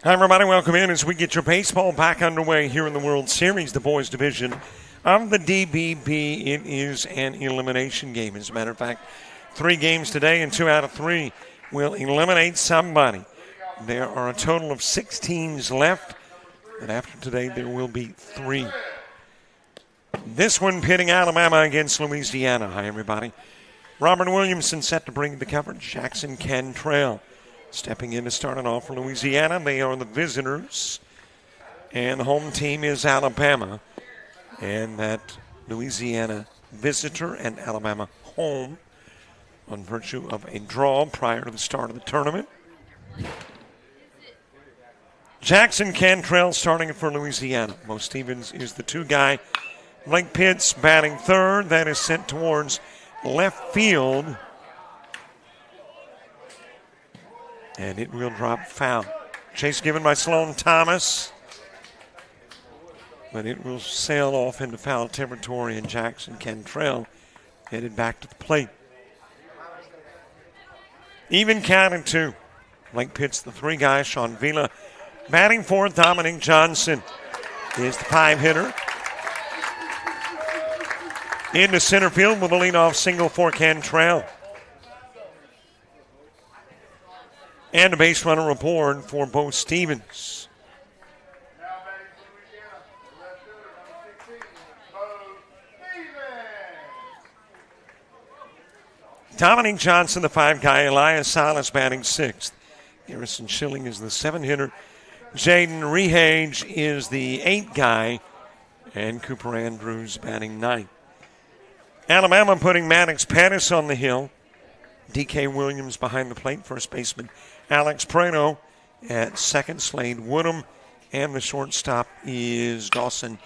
Hi, everybody. Welcome in as we get your baseball back underway here in the World Series, the boys division of the DBB. It is an elimination game. As a matter of fact, 3 games today, and 2 out of 3 will eliminate somebody. There are a total of 6 teams left, but after today there will be 3. This one pitting Alabama against Louisiana. Hi, everybody. Robert Williamson set to bring the coverage. Jackson Cantrell stepping in to start it off for Louisiana. They are the visitors, and the home team is Alabama. And that Louisiana visitor and Alabama home on virtue of a draw prior to the start of the tournament. Jackson Cantrell starting for Louisiana. Mo Stevens is the 2 guy. Blake Pitts batting third. That is sent towards left field. And it will drop foul. Chase given by Sloan Thomas. But it will sail off into foul territory, and Jackson Cantrell headed back to the plate. Even counted 2. Blake Pitts, the 3 guy. Sean Vila batting fourth. Dominic Johnson is the 5 hitter. Into center field with a leadoff single for Cantrell. And a base runner aboard for Bo Stevens. Dominic Johnson, the 5 guy. Elias Salas batting 6th. Harrison Schilling is the 7 hitter. Jaden Rehage is the 8 guy. And Cooper Andrews batting 9th. Alabama putting Maddox Pettis on the hill. D.K. Williams behind the plate. First baseman Alex Prano at second. Slade Woodham. And the shortstop is Dawson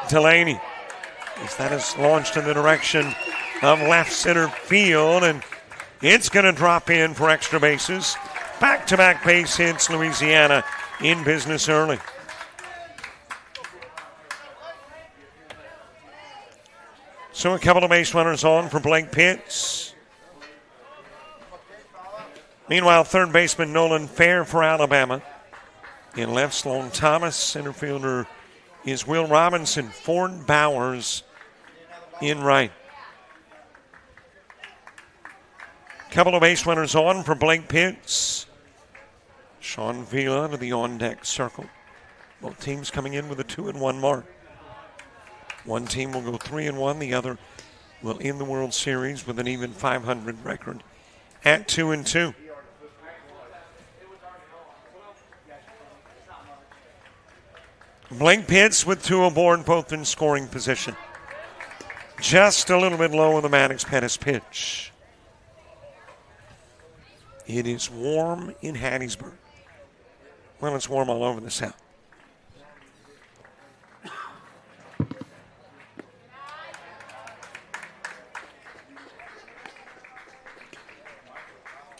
Delaney. As that is launched in the direction of left center field. And it's going to drop in for extra bases. Back-to-back base hits. Louisiana in business early. So a couple of base runners on for Blake Pitts. Meanwhile, third baseman Nolan Fair for Alabama. In left, Sloan Thomas. Center fielder is Will Robinson. Ford Bowers in right. Couple of base runners on for Blake Pitts. Sean Vila to the on-deck circle. Both teams coming in with a 2-1 mark. One team will go 3-1. The other will end the World Series with an even 500 record at 2-2. Blake Pitts with 2 aboard, both in scoring position. Just a little bit low on the Maddox Pettis pitch. It is warm in Hattiesburg. Well, it's warm all over the South.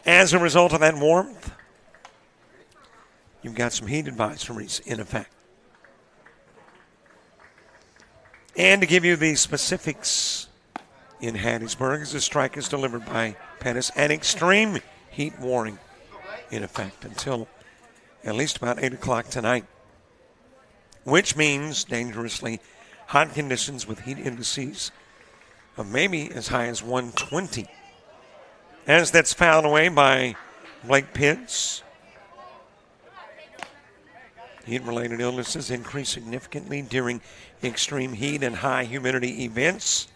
As a result of that warmth, you've got some heat advisories in effect. And to give you the specifics in Hattiesburg, as the strike is delivered by Pettis, an extreme heat warning in effect until at least about 8 o'clock tonight, which means dangerously hot conditions with heat indices of maybe as high as 120. As that's fouled away by Blake Pitts. Heat-related illnesses increase significantly during extreme heat and high humidity events.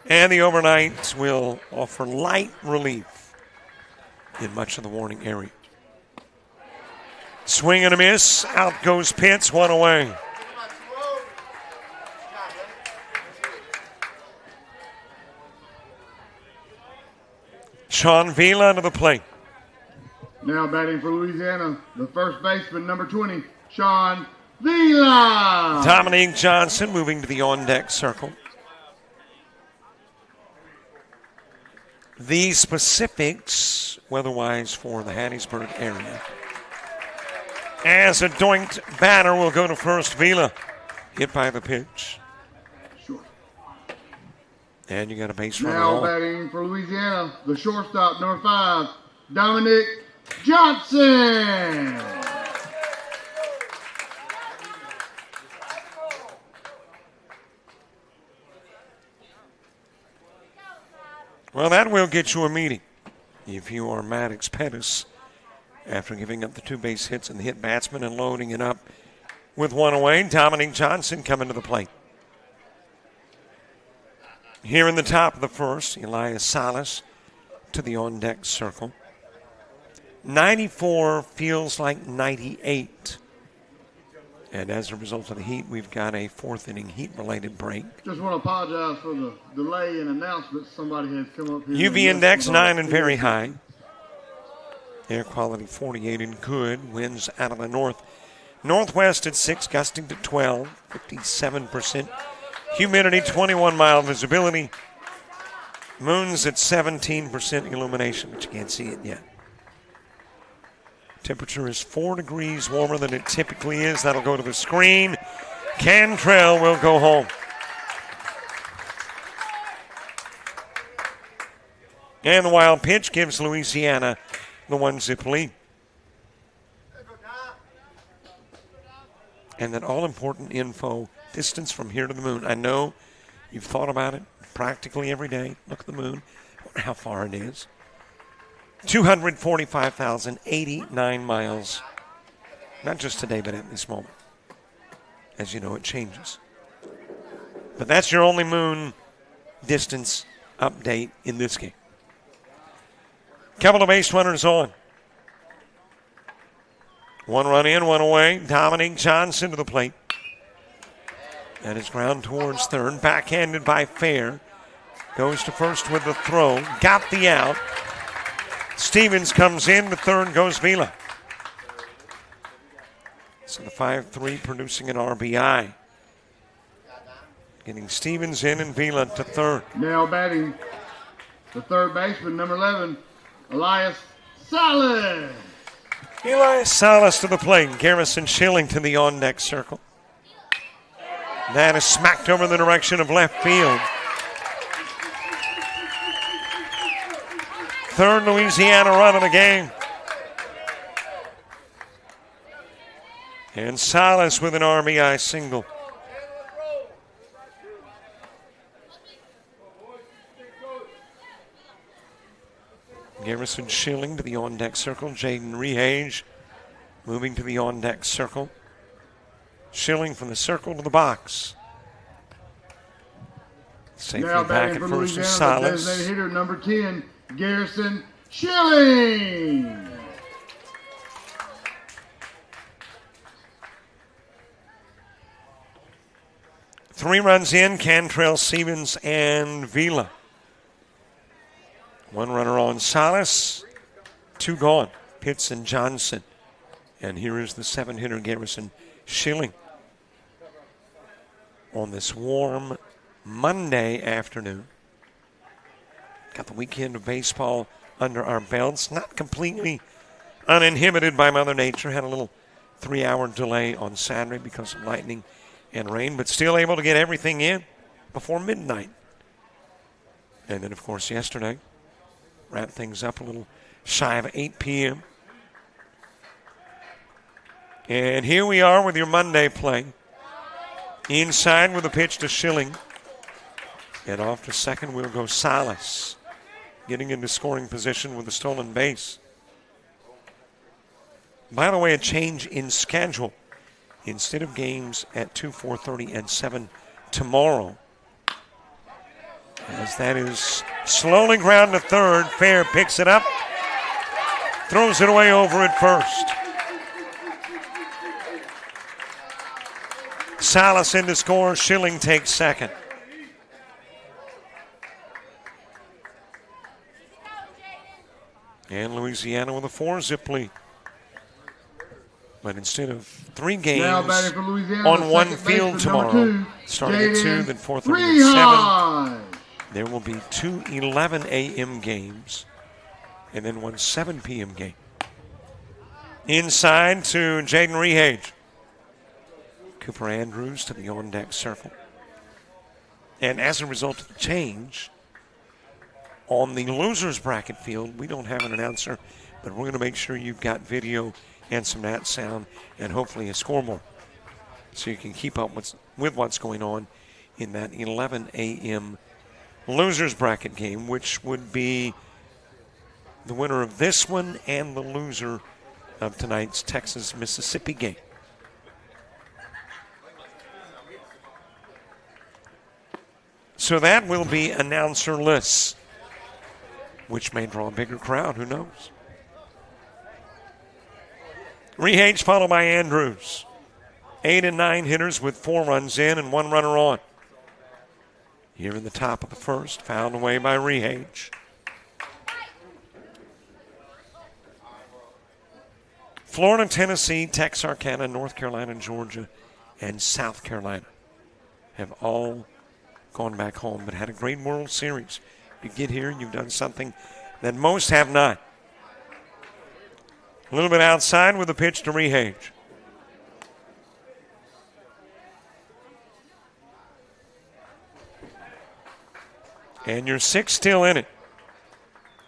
And the overnights will offer light relief in much of the warning area. Swing and a miss. Out goes Pitts, 1 away. Sean Vila to the plate. Now batting for Louisiana, the first baseman, number 20, Sean Vila. Dominique Johnson moving to the on-deck circle. The specifics, weather-wise, for the Hattiesburg area. As a doinked batter will go to first, Vila. Hit by the pitch. Sure. And you got a base runner Now on. batting for Louisiana, the shortstop, number 5, Dominic Johnson. Well, that will get you a meeting if you are Maddox Pettis after giving up the 2 base hits and the hit batsman and loading it up with 1 away. Dominic Johnson coming to the plate. Here in the top of the first, Elias Salas to the on-deck circle. 94 feels like 98. And as a result of the heat, we've got a 4th inning heat-related break. Just want to apologize for the delay in announcement. Somebody has come up here. UV index 9 and very high. Air quality 48 and good. Winds out of the north. Northwest at 6, gusting to 12. 57%. Humidity 21, mild visibility. Moon's at 17% illumination, but you can't see it yet. Temperature is 4 degrees warmer than it typically is. That'll go to the screen. Cantrell will go home. And the wild pitch gives Louisiana the 1-zip lead. And that all-important info, distance from here to the moon. I know you've thought about it practically every day. Look at the moon. I wonder how far it is. 245,089 miles. Not just today, but at this moment. As you know, it changes. But that's your only moon distance update in this game. Couple of base runners on. 1 run in, 1 away. Dominic Johnson to the plate. And his ground towards third. Backhanded by Fair. Goes to first with the throw. Got the out. Stevens comes in. The third goes Vila. So the 5-3 producing an RBI. Getting Stevens in and Vila to third. Now batting the third baseman, number 11, Elias Salas. Elias Salas to the plate. Garrison Schilling to the on-deck circle. That is smacked over the direction of left field. Third Louisiana run of the game. And Salas with an RBI single. Garrison Schilling to the on-deck circle. Jaden Rehage moving to the on-deck circle. Schilling from the circle to the box. Safely back at first is Salas. Designated hitter number 10, Garrison Schilling. Three runs in, Cantrell, Stevens, and Vila. 1 runner on Salas, 2 gone, Pitts and Johnson. And here is the 7-hitter Garrison Schilling on this warm Monday afternoon. Got the weekend of baseball under our belts. Not completely uninhibited by Mother Nature. Had a little 3-hour delay on Saturday because of lightning and rain, but still able to get everything in before midnight. And then, of course, yesterday, wrap things up a little shy of 8 p.m. And here we are with your Monday play. Inside with a pitch to Schilling. And off to second will go Salas, getting into scoring position with a stolen base. By the way, a change in schedule. Instead of games at 2, 4:30, and 7 tomorrow, as that is slowly ground to third. Fair picks it up, throws it away over at first. Salas in to score. Schilling takes second. And Louisiana with a 4-zip lead. But instead of 3 games on one field tomorrow, starting at 2, then 4:30 and 7, there will be 2 11 a.m. games and then 1 7 p.m. game. Inside to Jaden Rehage. Cooper Andrews to the on-deck circle. And as a result of the change, on the losers bracket field, we don't have an announcer, but we're going to make sure you've got video and some nat sound and hopefully a scoreboard so you can keep up with what's going on in that 11 a.m. losers bracket game, which would be the winner of this one and the loser of tonight's Texas-Mississippi game. So that will be announcerless, which may draw a bigger crowd. Who knows? Rehage followed by Andrews. 8 and 9 hitters with 4 runs in and 1 runner on. Here in the top of the first, fouled away by Rehage. Florida, Tennessee, Texarkana, North Carolina, Georgia, and South Carolina have all gone back home, but had a great World Series. You get here, you've done something that most have not. A little bit outside with a pitch to Rehage. And your 6 still in it.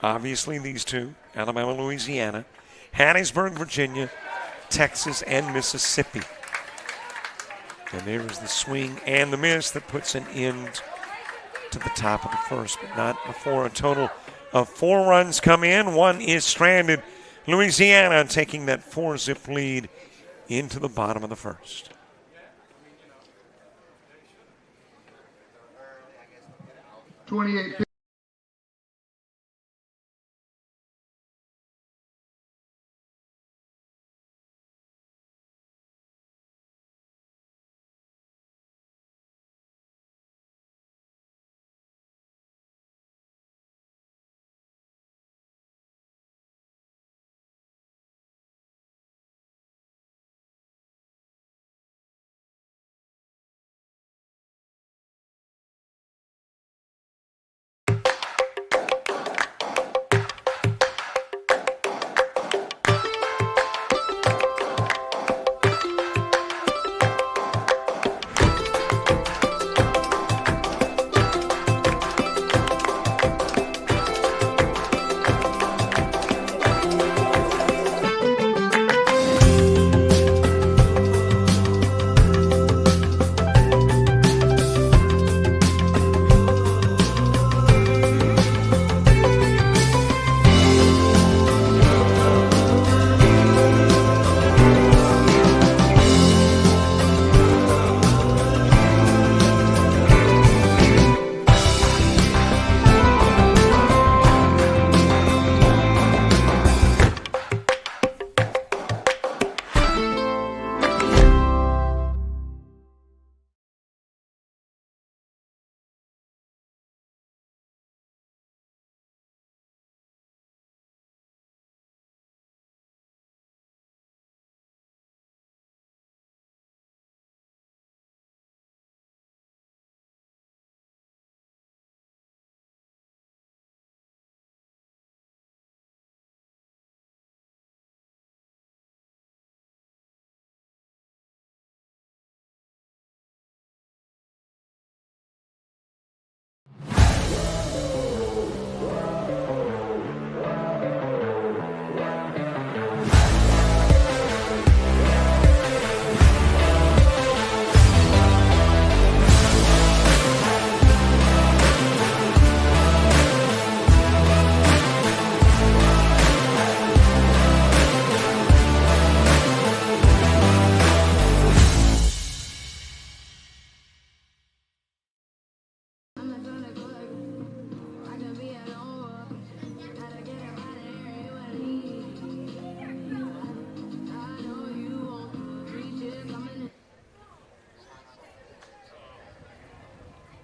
Obviously, these two, Alabama, Louisiana, Hattiesburg, Virginia, Texas, and Mississippi. And there is the swing and the miss that puts an end to the top of the first, but not before a total of 4 runs come in. 1 is stranded. Louisiana taking that 4-zip lead into the bottom of the first.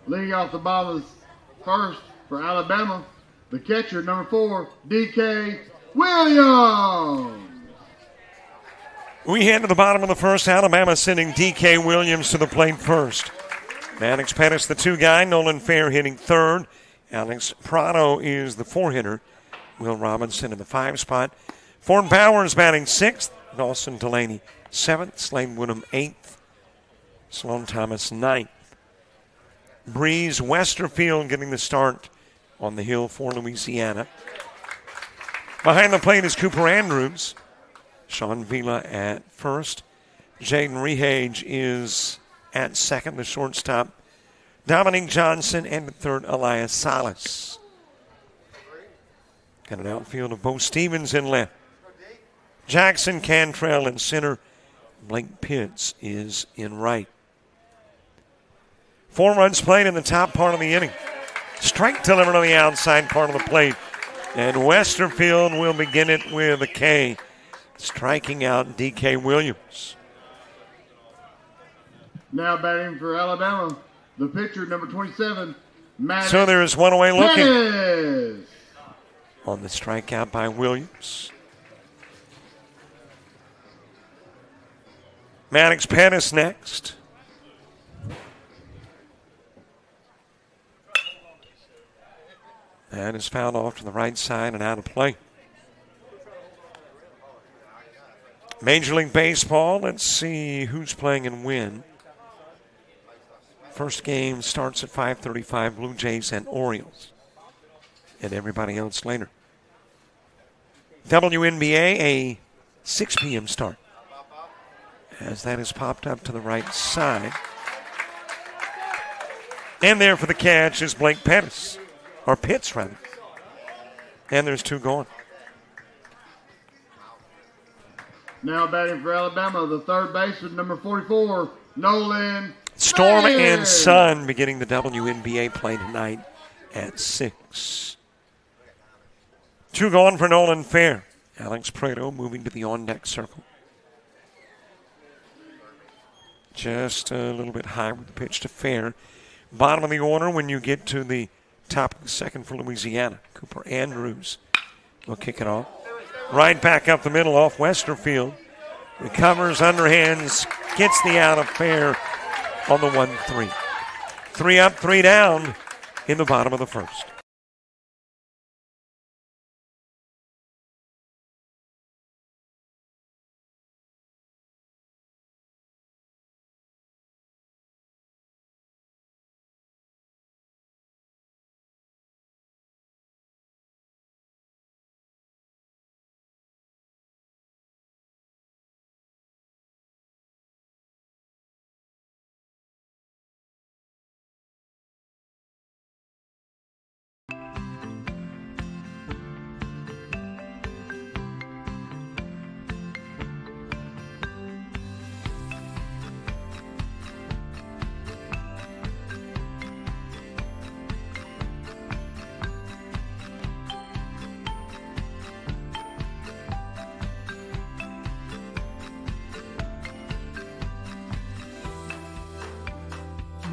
Leading off the bottom of the first for Alabama, the catcher, number 4, D.K. Williams. We head to the bottom of the first. Alabama sending D.K. Williams to the plate first. Maddox Pettis, the 2 guy. Nolan Fair hitting third. Alex Prado is the 4 hitter. Will Robinson in the 5 spot. Ford Bowers batting 6th. Dawson Delaney 7th. Slade Woodham 8th. Sloan Thomas 9th. Breeze Westerfield getting the start on the hill for Louisiana. Behind the plate is Cooper Andrews. Sean Vila at first. Jaden Rehage is at second, the shortstop. Dominic Johnson, and the third, Elias Salas. Got an outfield of Bo Stevens in left. Jackson Cantrell in center. Blake Pitts is in right. 4 runs played in the top part of the inning. Strike delivered on the outside part of the plate. And Westerfield will begin it with a K, striking out D.K. Williams. Now batting for Alabama, the pitcher, number 27, Maddox. So there is one away looking. Pettis. On the strikeout by Williams. Maddox Pettis next. That is fouled off to the right side and out of play. Major League Baseball, let's see who's playing and when. First game starts at 5:35, Blue Jays and Orioles. And everybody else later. WNBA, a 6 p.m. start. As that is popped up to the right side. And there for the catch is Blake Pettis. Or Pitts, rather. And there's 2 gone. Now batting for Alabama, the third baseman, number 44, Nolan. Storm Fair. and sun beginning the WNBA play tonight at 6. 2 gone for Nolan Fair. Alex Prado moving to the on-deck circle. Just a little bit high with the pitch to Fair. Bottom of the order when you get to the top of the second for Louisiana. Cooper Andrews will kick it off. Right back up the middle off Westerfield. Recovers, underhands, gets the out of Fair on the 1-3. 3 up, 3 down in the bottom of the first.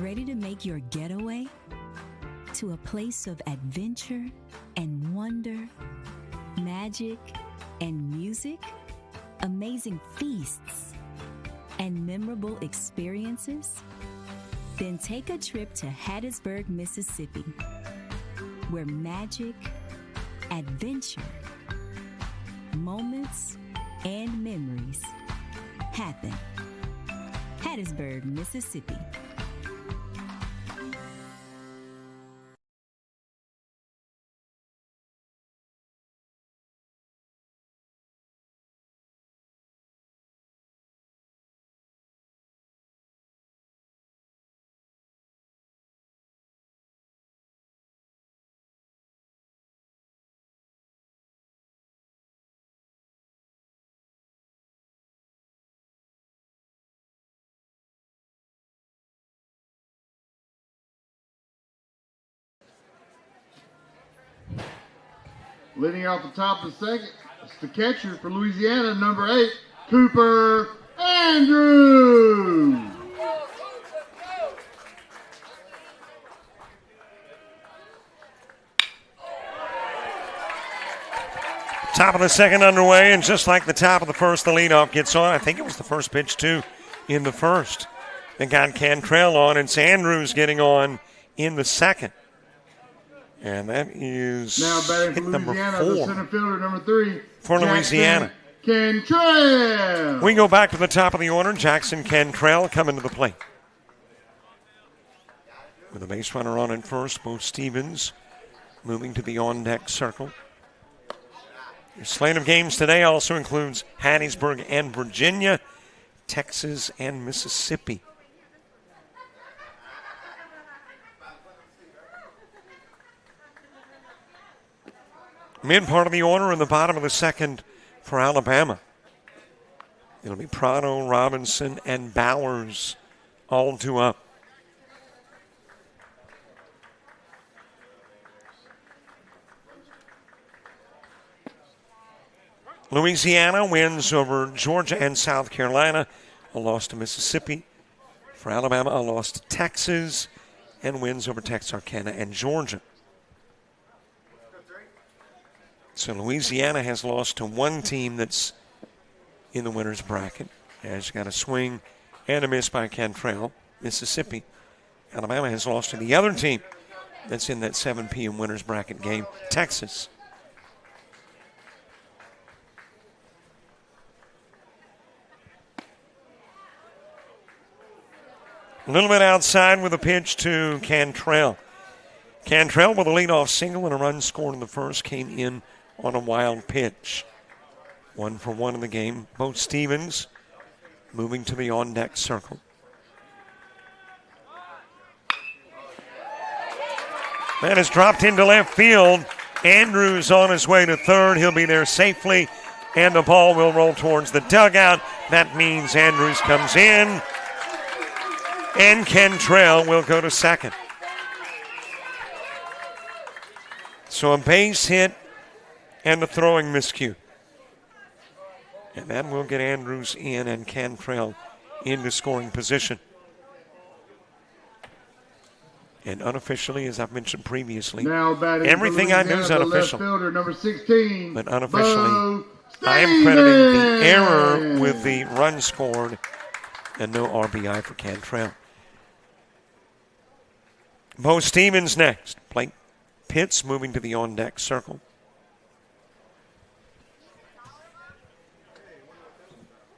Ready to make your getaway to a place of adventure and wonder, magic and music, amazing feasts and memorable experiences? Then take a trip to Hattiesburg, Mississippi, where magic, adventure, moments, and memories happen. Hattiesburg, Mississippi. Leading off the top of the second, it's the catcher for Louisiana, number 8, Cooper Andrews. Top of the second underway, and just like the top of the first, the leadoff gets on. I think it was the first pitch, too, in the first. They got Cantrell on, and it's Andrews getting on in the second. And that is now batting for Louisiana, the center fielder, number 3, for Louisiana. Cantrell. We go back to the top of the order. Jackson Cantrell coming to the plate. With a base runner on at first, Bo Stevens moving to the on-deck circle. Your slate of games today also includes Hattiesburg and Virginia, Texas and Mississippi. Mid part of the order in the bottom of the second for Alabama. It'll be Prado, Robinson, and Bowers, all 2 up. Louisiana wins over Georgia and South Carolina. A loss to Mississippi. For Alabama, a loss to Texas, and wins over Texarkana and Georgia. So Louisiana has lost to one team that's in the winner's bracket. Has got a swing and a miss by Cantrell, Mississippi. Alabama has lost to the other team that's in that 7 p.m. winner's bracket game, Texas. A little bit outside with a pitch to Cantrell. Cantrell with a leadoff single and a run scored in the first came in on a wild pitch. 1 for 1 in the game. Bo Stevens moving to the on-deck circle. That is dropped into left field. Andrews on his way to third. He'll be there safely, and the ball will roll towards the dugout. That means Andrews comes in, and Cantrell will go to second. So a base hit and a throwing miscue. And that will get Andrews in and Cantrell into scoring position. And unofficially, as I've mentioned previously, everything I do is unofficial. Fielder, number 16, but unofficially, I am crediting the error with the run scored and no RBI for Cantrell. Bo Stevens next. Blake Pitts moving to the on-deck circle.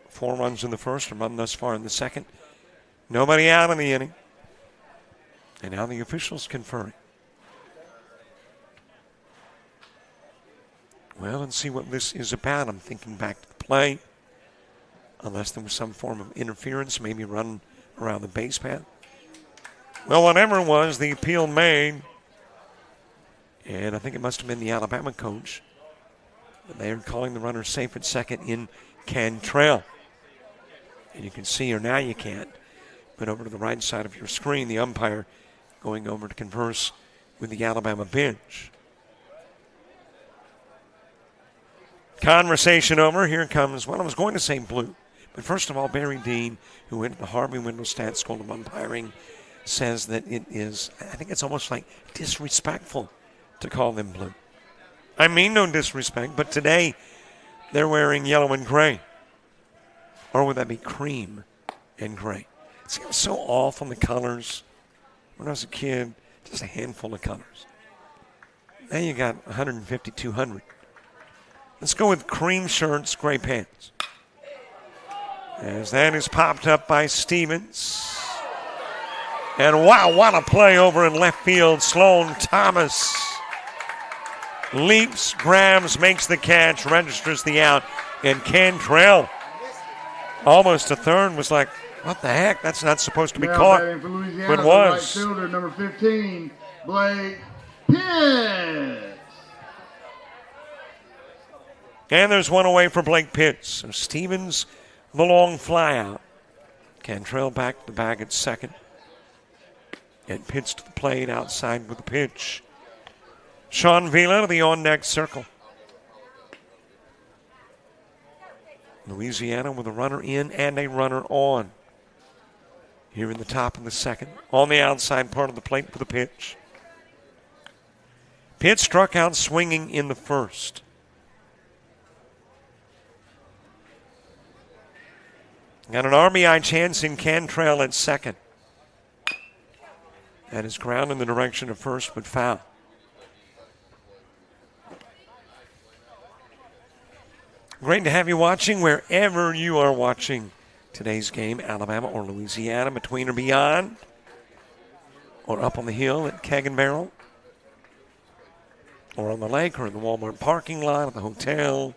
Four runs in the first, a run thus far in the second. Nobody out in the inning. And now the officials conferring. Well, let's see what this is about. I'm thinking back to the play. Unless there was some form of interference, maybe run around the base path. Well, whatever it was, the appeal made. And I think it must have been the Alabama coach. They're calling the runner safe at second in Cantrell. And you can see, or now you can't, but over to the right side of your screen, the umpire going over to converse with the Alabama bench. Conversation over. Here comes, well, I was going to say blue. But first of all, Barry Dean, who went to the Harvey Wendell Stat School of Umpiring, says that it is, I think it's almost like disrespectful to call them blue. I mean no disrespect, but today they're wearing yellow and gray. Or would that be cream and gray? It seems so off on the colors. When I was a kid, just a handful of colors. Now you got 150, 200. Let's go with cream shirts, gray pants. As that is popped up by Stevens. And wow, what a play over in left field. Sloan Thomas leaps, grabs, makes the catch, registers the out. And Cantrell, almost a third, was like, what the heck? That's not supposed to be caught. For Louisiana, but was. Right fielder, number 15, Blake Pitts. And there's one away for Blake Pitts. So Stevens, the long fly out. Cantrell back to the bag at second. And Pitts to the plate outside with the pitch. Sean Vila to the on-deck circle. Louisiana with a runner in and a runner on. Here in the top of the second. On the outside part of the plate for the pitch. Pitts struck out swinging in the first. Got an RBI chance in Cantrell at second. That is ground in the direction of first, but foul. Great to have you watching wherever you are watching today's game, Alabama or Louisiana, between or beyond, or up on the hill at Keg and Barrel, or on the lake, or in the Walmart parking lot, at the hotel.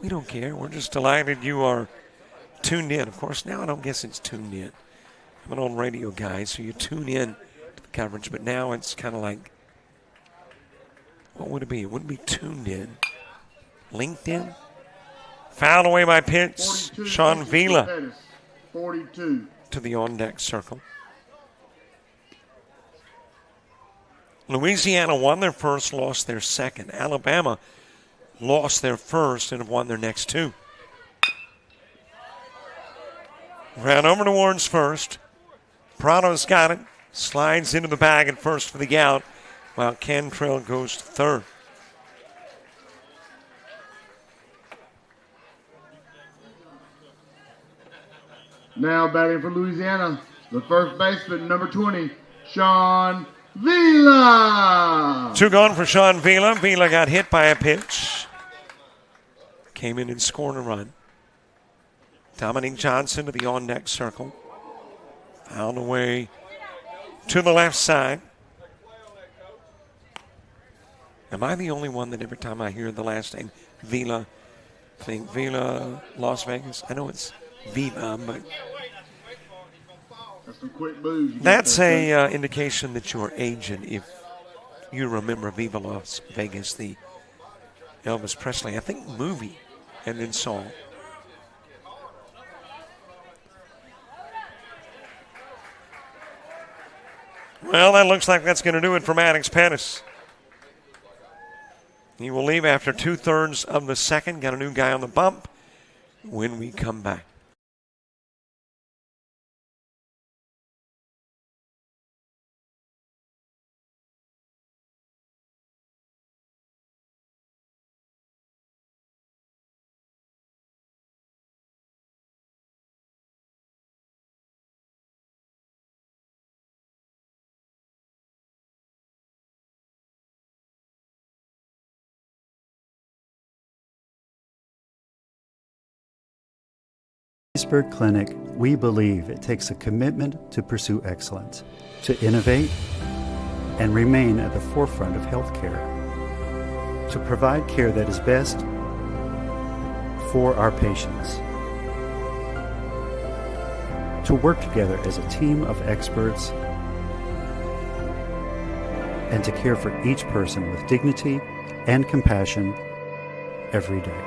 We don't care. We're just delighted you are tuned in. Of course, now I don't guess it's tuned in. I'm an old radio guy, so you tune in to the coverage, but now it's kind of like, what would it be? It wouldn't be tuned in. LinkedIn? Fouled away by Pitts. Sean Vila 42. to the on-deck circle. Louisiana won their first, lost their second. Alabama lost their first and have won their next two. Round over to Warren's first. Prado's got it. Slides into the bag at first for the out, while Cantrell goes to third. Now batting for Louisiana, the first baseman, number 20, Sean Vila. Two gone for Sean Vila. Vila got hit by a pitch. Came in and scored a run. Dominic Johnson to the on-deck circle. Fouled away to the left side. Am I the only one that every time I hear the last name Vila, think Vila, Las Vegas? I know it's Vila, but that's some quick moves. That's a indication that you're aging if you remember Viva Las Vegas, the Elvis Presley, I think, movie and then song. Well, that looks like that's going to do it for Maddox Pettis. He will leave after 2/3 of the second. Got a new guy on the bump when we come back. Hattiesburg Clinic, we believe it takes a commitment to pursue excellence, to innovate and remain at the forefront of healthcare, to provide care that is best for our patients, to work together as a team of experts, and to care for each person with dignity and compassion every day.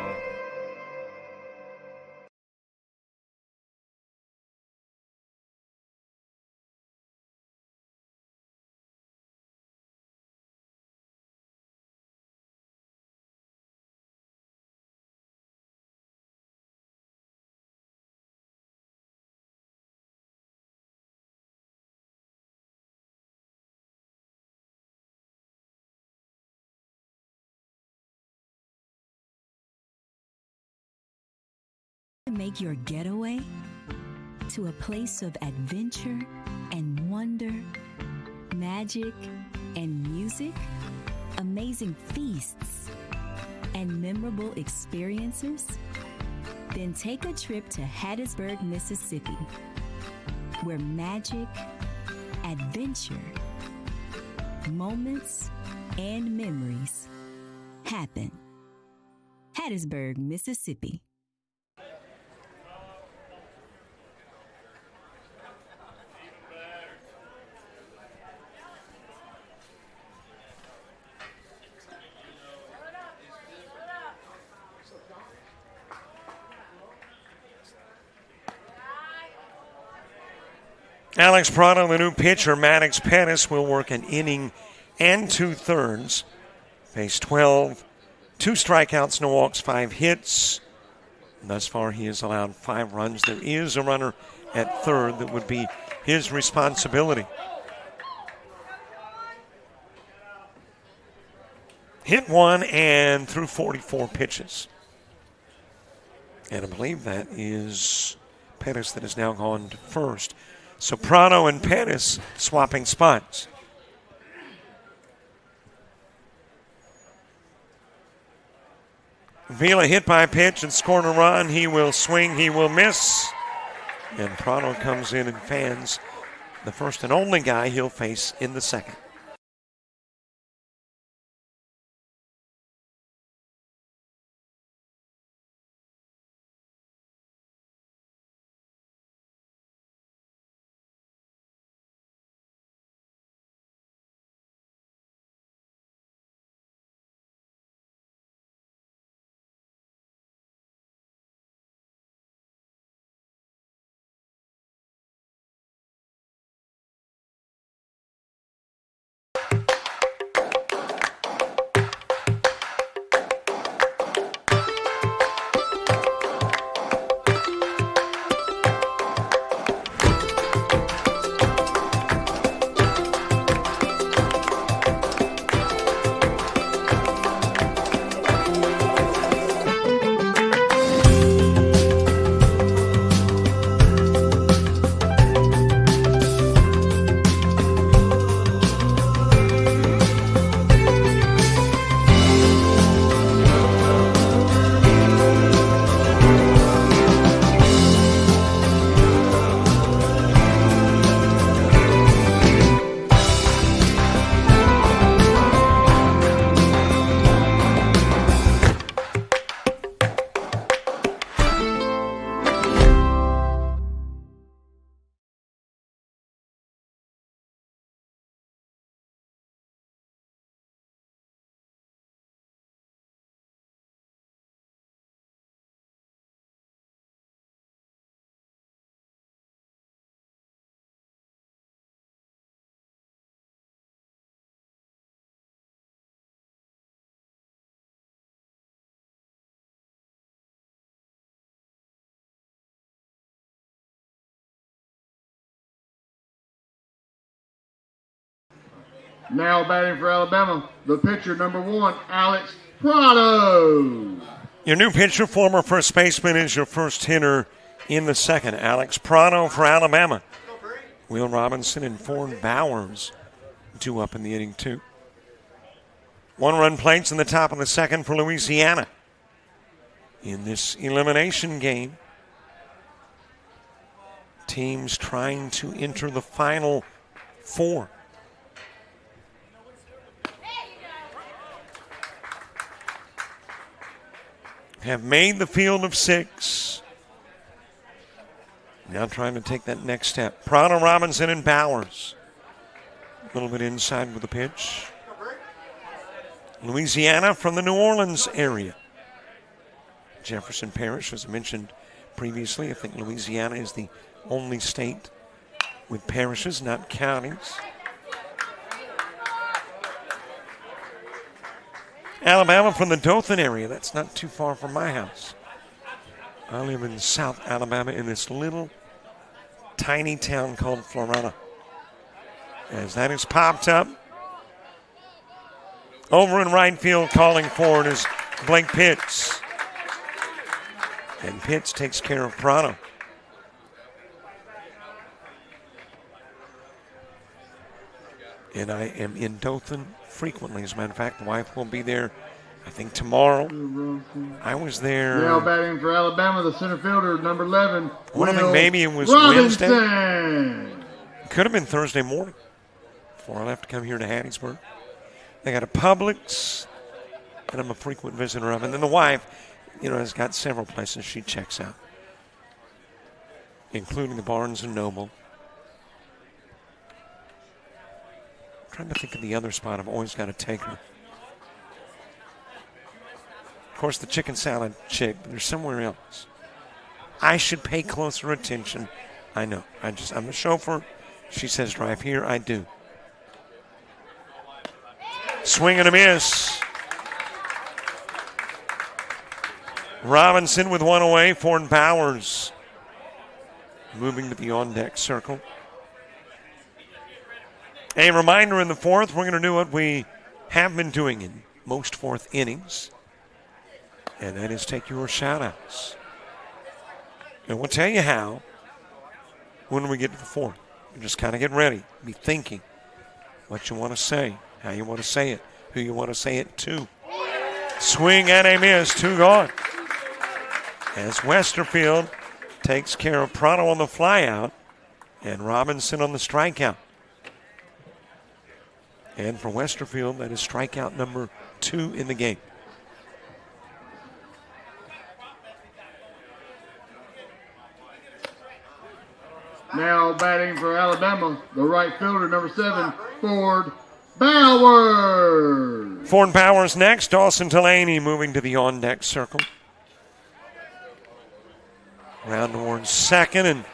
Make your getaway to a place of adventure and wonder, magic and music, amazing feasts and memorable experiences? Then take a trip to Hattiesburg, Mississippi, where magic, adventure, moments, and memories happen. Hattiesburg, Mississippi. Alex Prado, the new pitcher. Maddox Pettis will work an inning and 2/3. Faced 12, 2 strikeouts, no walks, 5 hits. Thus far, he has allowed 5 runs. There is a runner at third that would be his responsibility. Hit 1 and threw 44 pitches. And I believe that is Pettis that has now gone to first. So Prado and Pettis swapping spots. Vila hit by a pitch and scored a run. He will swing, he will miss. And Prado comes in and fans the first and only guy he'll face in the second. Now batting for Alabama, the pitcher, number 1, Alex Prado. Your new pitcher, former first baseman, is your first hitter in the second. Alex Prado for Alabama. Will Robinson and Ford Bowers due up in the inning, too. 1-run plates in the top of the second for Louisiana. In this elimination game, teams trying to enter the final 4. Have made the field of 6. Now trying to take that next step. Prado, Robinson, and Bowers. A little bit inside with the pitch. Louisiana from the New Orleans area. Jefferson Parish, as I mentioned previously, I think Louisiana is the only state with parishes, not counties. Alabama from the Dothan area. That's not too far from my house. I live in South Alabama in this little tiny town called Florida. As that is popped up. Over in right field calling for it is Blake Pitts. And Pitts takes care of Prado. And I am in Dothan frequently. As a matter of fact, the wife will be there, I think, tomorrow. I was there. Now batting for Alabama, the center fielder, number 11. I think maybe it was Robinson. Wednesday. It could have been Thursday morning before I left to come here to Hattiesburg. They got a Publix that I'm a frequent visitor of. And then the wife, has got several places she checks out, including the Barnes & Noble. I'm trying to think of the other spot I've always got to take her. Of course, the chicken salad chick, but there's somewhere else. I should pay closer attention. I know. I'm the chauffeur. She says drive here. I do. Swing and a miss. Robinson with one away. Ford Bowers moving to the on-deck circle. A reminder in the fourth, we're going to do what we have been doing in most fourth innings, and that is take your shout-outs. And we'll tell you how when we get to the fourth. You just kind of get ready. Be thinking what you want to say, how you want to say it, who you want to say it to. Swing and a miss, 2 gone. As Westerfield takes care of Prado on the flyout and Robinson on the strikeout. And for Westerfield, that is strikeout number 2 in the game. Now batting for Alabama, the right fielder, number 7, Ford Bowers. Ford Bowers next. Dawson Delaney moving to the on-deck circle. Round towards second and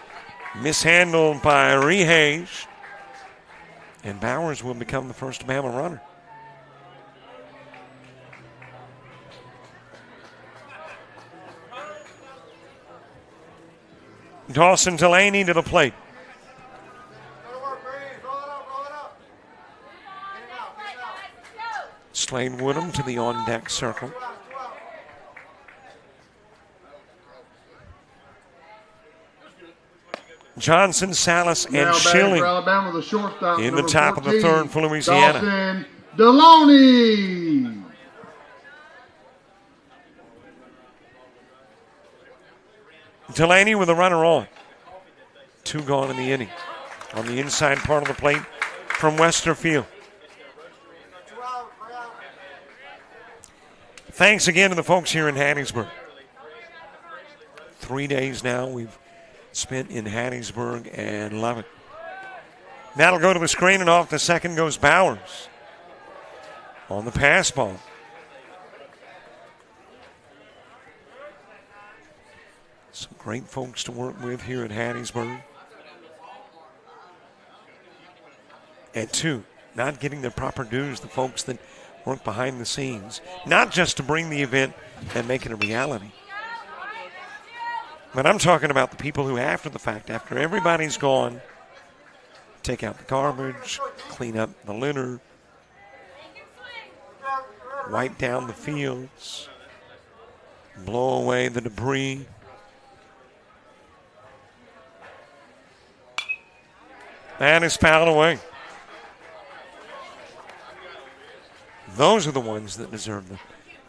mishandled by Rehage. And Bowers will become the first Bama runner. Dawson Delaney to the plate. Slade Woodham to the on-deck circle. Johnson, Salas, and now Schilling for Alabama, the shortstop, in the top 14, of the third for Louisiana. Dawson Delaney. Delaney with a runner on. 2 gone in the inning. On the inside part of the plate from Westerfield. Thanks again to the folks here in Hattiesburg. 3 days now we've spent in Hattiesburg and love it. That'll go to the screen, and off the second goes Bowers on the pass ball. Some great folks to work with here at Hattiesburg. And 2, not getting the proper dues, the folks that work behind the scenes, not just to bring the event and make it a reality. But I'm talking about the people who, after the fact, after everybody's gone, take out the garbage, clean up the litter, wipe down the fields, blow away the debris. That is fouled away. Those are the ones that deserve the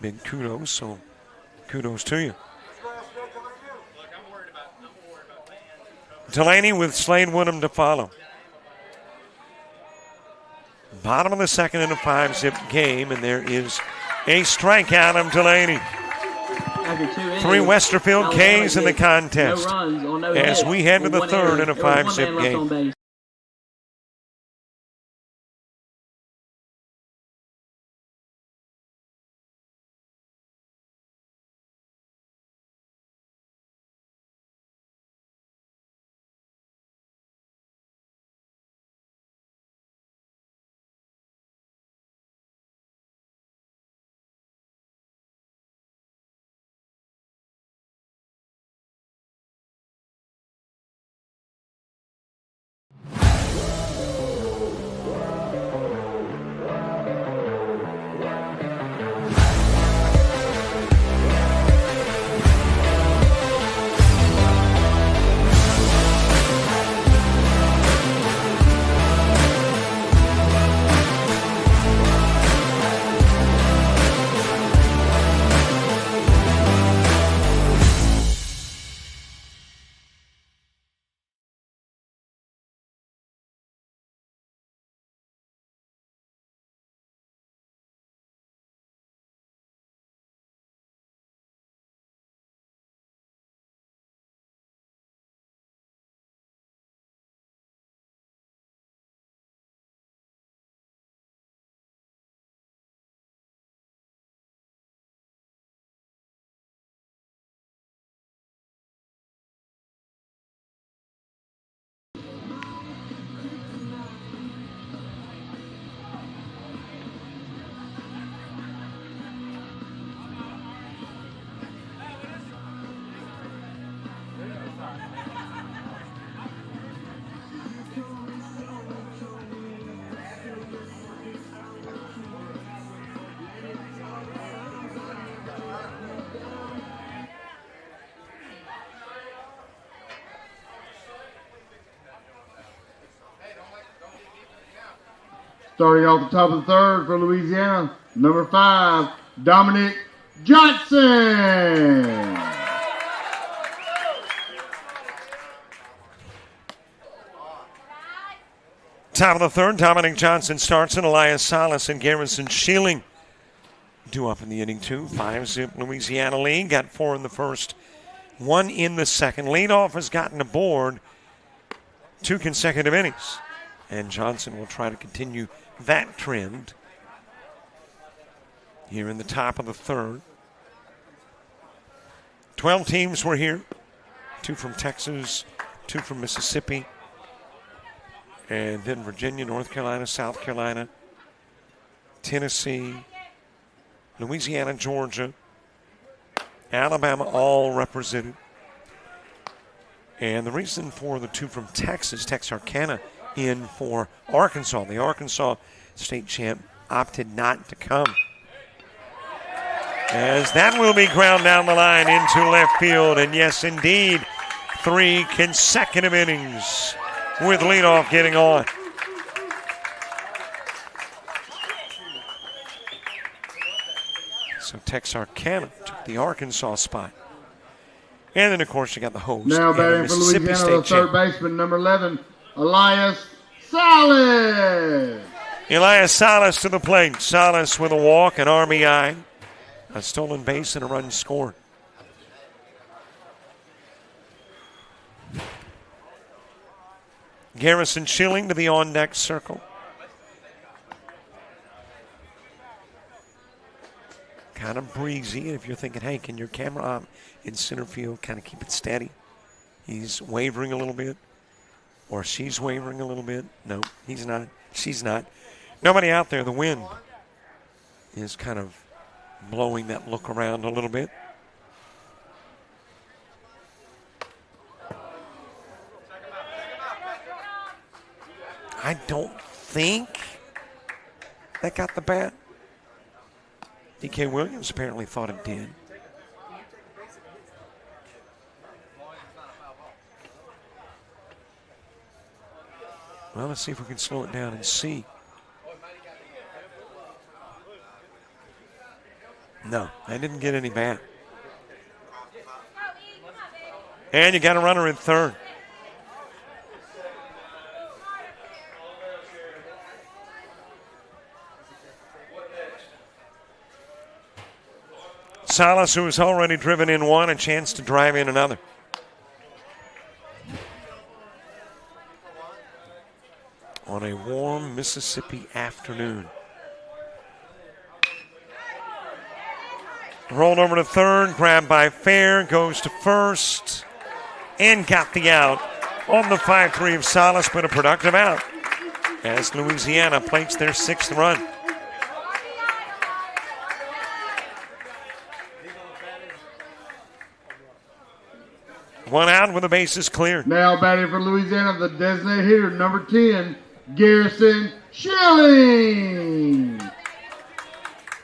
big kudos, so kudos to you. Delaney with Slade Woodham to follow. Bottom of the second in a 5-zip game, and there is a strikeout of Delaney. Three Westerfield K's in the contest as we head to the third in a 5-zip game. Starting off the top of the third for Louisiana, number 5, Dominic Johnson. Top of the third, Dominic Johnson starts, and Elias Salas and Garrison Schilling due up in the inning, too. 5-zip Louisiana lead. Got 4 in the first, 1 in the second. Leadoff has gotten aboard 2 consecutive innings, and Johnson will try to continue that trend here in the top of the third. 12 teams were here, 2 from Texas, 2 from Mississippi, and then Virginia, North Carolina, South Carolina, Tennessee, Louisiana, Georgia, Alabama, all represented. And the reason for the 2 from Texas, Texarkana, in for Arkansas. The Arkansas state champ opted not to come, as that will be ground down the line into left field. And yes, indeed, 3 consecutive innings with leadoff getting on. So Texarkana took the Arkansas spot. And then, of course, you got the host. Now batting for Louisiana, the third baseman, number 11, Elias Salas. Elias Salas to the plate. Salas with a walk, an RBI, a stolen base, and a run scored. Garrison Schilling to the on-deck circle. Kind of breezy. If you're thinking, hey, can your camera op in center field kind of keep it steady? He's wavering a little bit. Or she's wavering a little bit. No, he's not. She's not. Nobody out there. The wind is kind of blowing that look around a little bit. I don't think that got the bat. D.K. Williams apparently thought it did. Well, let's see if we can slow it down and see. No, they didn't get any back. And you got a runner in third. Salas, who has already driven in one, a chance to drive in another. On a warm Mississippi afternoon. Rolled over to third, grabbed by Fair, goes to first, and got the out on the 5-3 of Salas, but a productive out as Louisiana plates their 6th run. One out with the bases cleared. Now batting for Louisiana, the designated hitter, number 10, Garrison Schilling.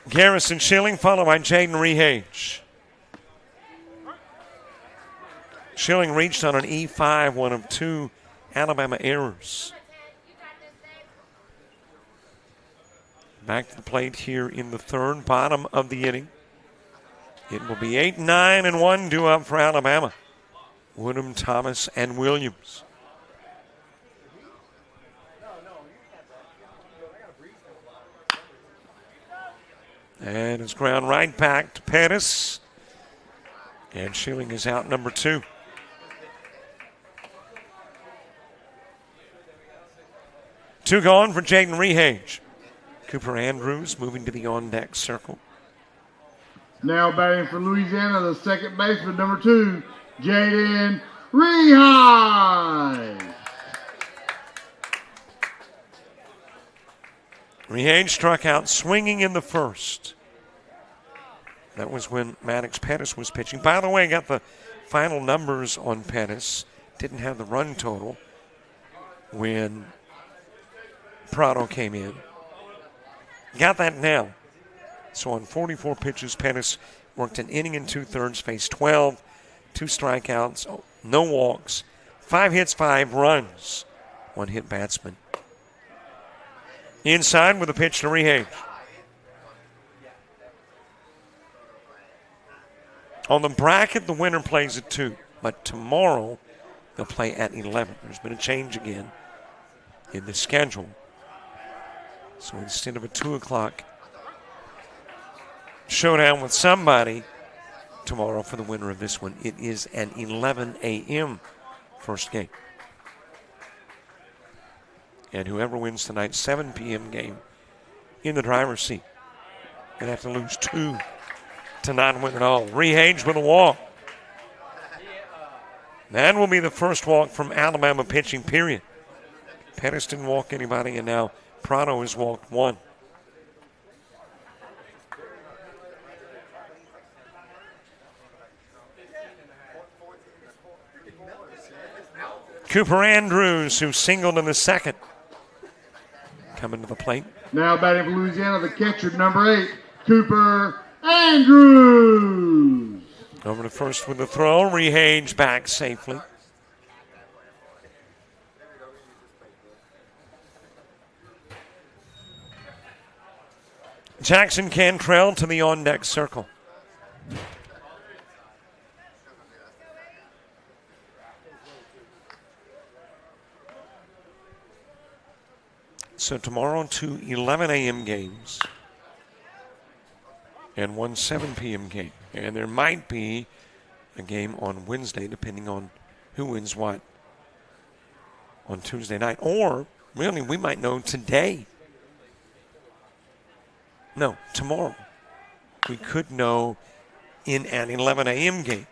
Garrison Schilling, followed by Jaden Rehage. Schilling reached on an E5, one of 2 Alabama errors. Back to the plate here in the third, bottom of the inning. It will be 8-9 and 1 due up for Alabama. Woodham, Thomas, and Williams. And it's ground right back to Pettis. And Schilling is out number 2. Two gone for Jaden Rehage. Cooper Andrews moving to the on-deck circle. Now batting for Louisiana, the second baseman, number 2, Jaden Rehage. Rehage struck out swinging in the first. That was when Maddox Pettis was pitching. By the way, got the final numbers on Pettis. Didn't have the run total when Prado came in. Got that now. So on 44 pitches, Pettis worked an inning and 2/3, faced 12, 2 strikeouts, no walks, 5 hits, 5 runs, 1 hit batsman. Inside with a pitch to Rehage. On the bracket, the winner plays at 2, but tomorrow they'll play at 11. There's been a change again in the schedule. So instead of a 2 o'clock showdown with somebody tomorrow for the winner of this one, it is an 11 a.m. first game. And whoever wins tonight's 7 p.m. game in the driver's seat going to have to lose 2 to not win at all. Rehage with a walk. That will be the first walk from Alabama pitching, period. Pettis didn't walk anybody, and now Prado has walked 1. Cooper Andrews, who singled in the second, coming to the plate. Now batting for Louisiana, the catcher, number 8, Cooper Andrews. Over to first with the throw. Rehage back safely. Jackson Cantrell to the on-deck circle. So tomorrow 2 11 a.m. games and 1 7 p.m. game. And there might be a game on Wednesday depending on who wins what on Tuesday night. Or really we might know today. No, tomorrow. We could know in an 11 a.m. game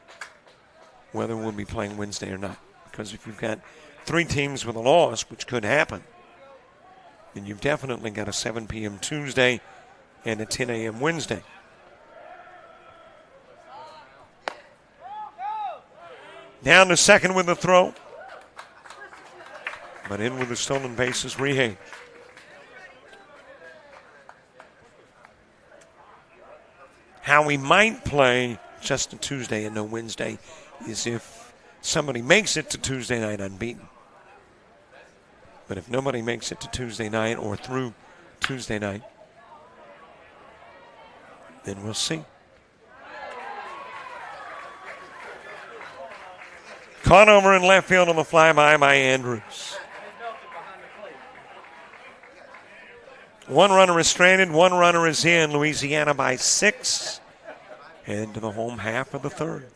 whether we'll be playing Wednesday or not. Because if you've got 3 teams with a loss, which could happen, then you've definitely got a 7 p.m. Tuesday and a 10 a.m. Wednesday. Down to second with the throw. But in with the stolen bases, Rehage. How we might play just a Tuesday and no Wednesday is if somebody makes it to Tuesday night unbeaten. But if nobody makes it to Tuesday night or through Tuesday night, then we'll see. Caught over in left field on the flyby by Andrews. One runner is stranded, one runner is in. Louisiana by 6. Head to the home half of the third.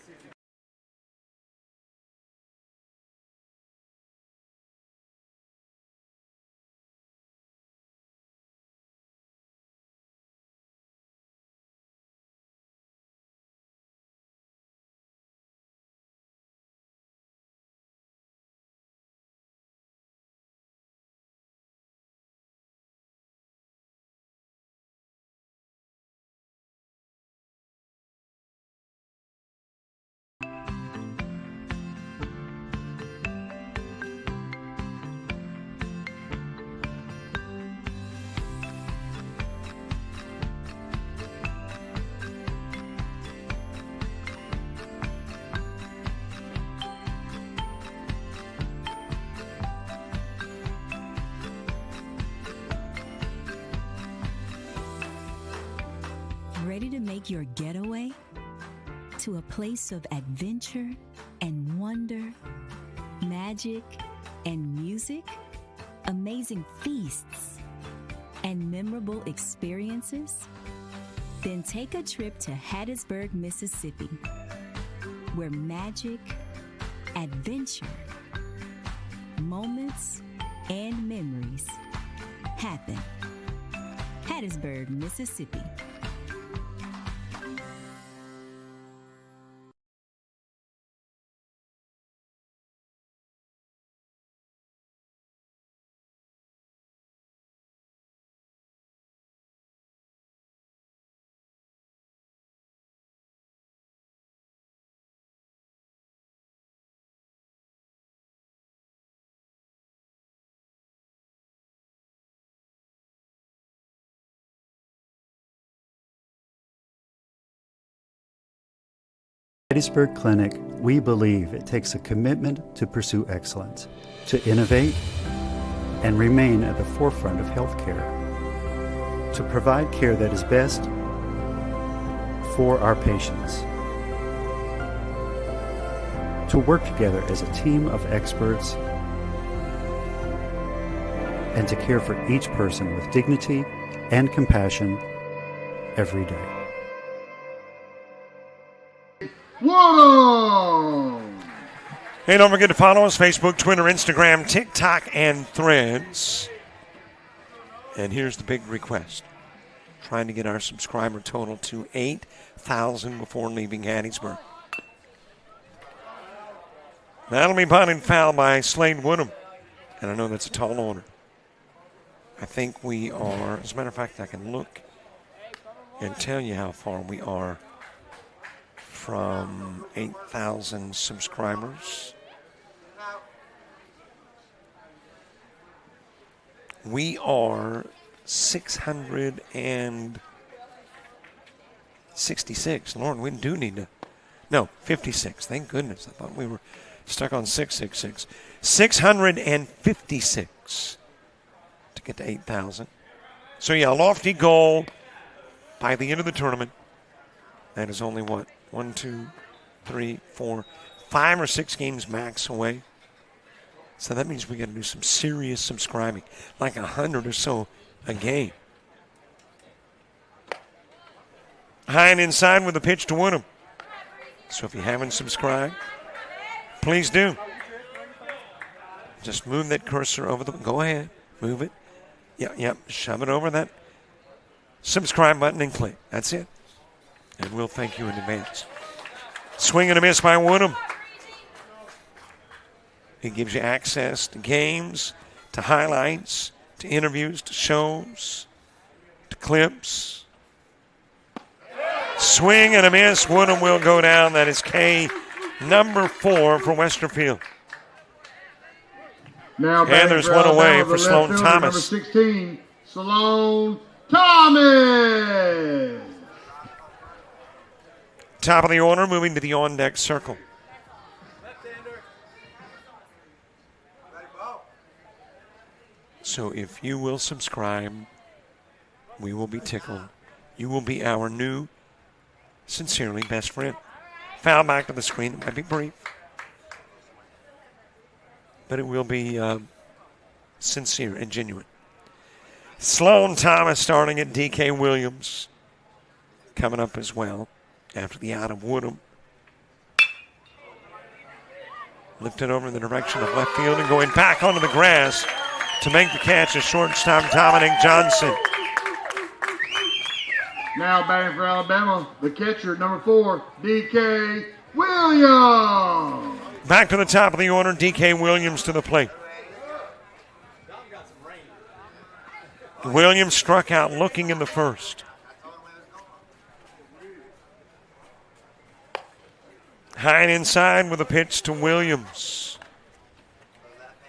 Ready to make your getaway to a place of adventure and wonder, magic and music, amazing feasts and memorable experiences? Then take a trip to Hattiesburg, Mississippi, where magic, adventure, moments, and memories happen. Hattiesburg, Mississippi. Hattiesburg Clinic, we believe it takes a commitment to pursue excellence, to innovate and remain at the forefront of healthcare, to provide care that is best for our patients, to work together as a team of experts, and to care for each person with dignity and compassion every day. Whoa! Hey, don't forget to follow us, Facebook, Twitter, Instagram, TikTok, and Threads. And here's the big request. Trying to get our subscriber total to 8,000 before leaving Hattiesburg. That'll be bunted foul by Slade Woodham. And I know that's a tall order. I think we are, as a matter of fact, I can look and tell you how far we are from 8,000 subscribers. We are 666. Lord, we do need to. No, 56. Thank goodness. I thought we were stuck on 666. 656 to get to 8,000. So, yeah, a lofty goal by the end of the tournament. That is only what? 1, 2, 3, 4, 5 or 6 games max away. So that means we got to do some serious subscribing, like 100 or so a game. High and inside with a pitch to Woodham. So if you haven't subscribed, please do. Just move that cursor over the. Go ahead, move it. Yep. Shove it over that subscribe button and click. That's it. And we'll thank you in advance. Swing and a miss by Woodham. It gives you access to games, to highlights, to interviews, to shows, to clips. Swing and a miss. Woodham will go down. That is K number 4 for Westerfield. Now and there's one away for Sloan Thomas. Number 16, Sloan Thomas. Top of the order, moving to the on-deck circle. So if you will subscribe, we will be tickled. You will be our new, sincerely best friend. Foul back to the screen. It might be brief, but it will be sincere and genuine. Sloan Thomas starting at DK Williams. Coming up as well after the out of Woodham. Lifted over in the direction of left field and going back onto the grass to make the catch is shortstop Dominic Johnson. Now batting for Alabama, the catcher, number 4, DK Williams. Back to the top of the order, DK Williams to the plate. Williams struck out looking in the first. High and inside with a pitch to Williams.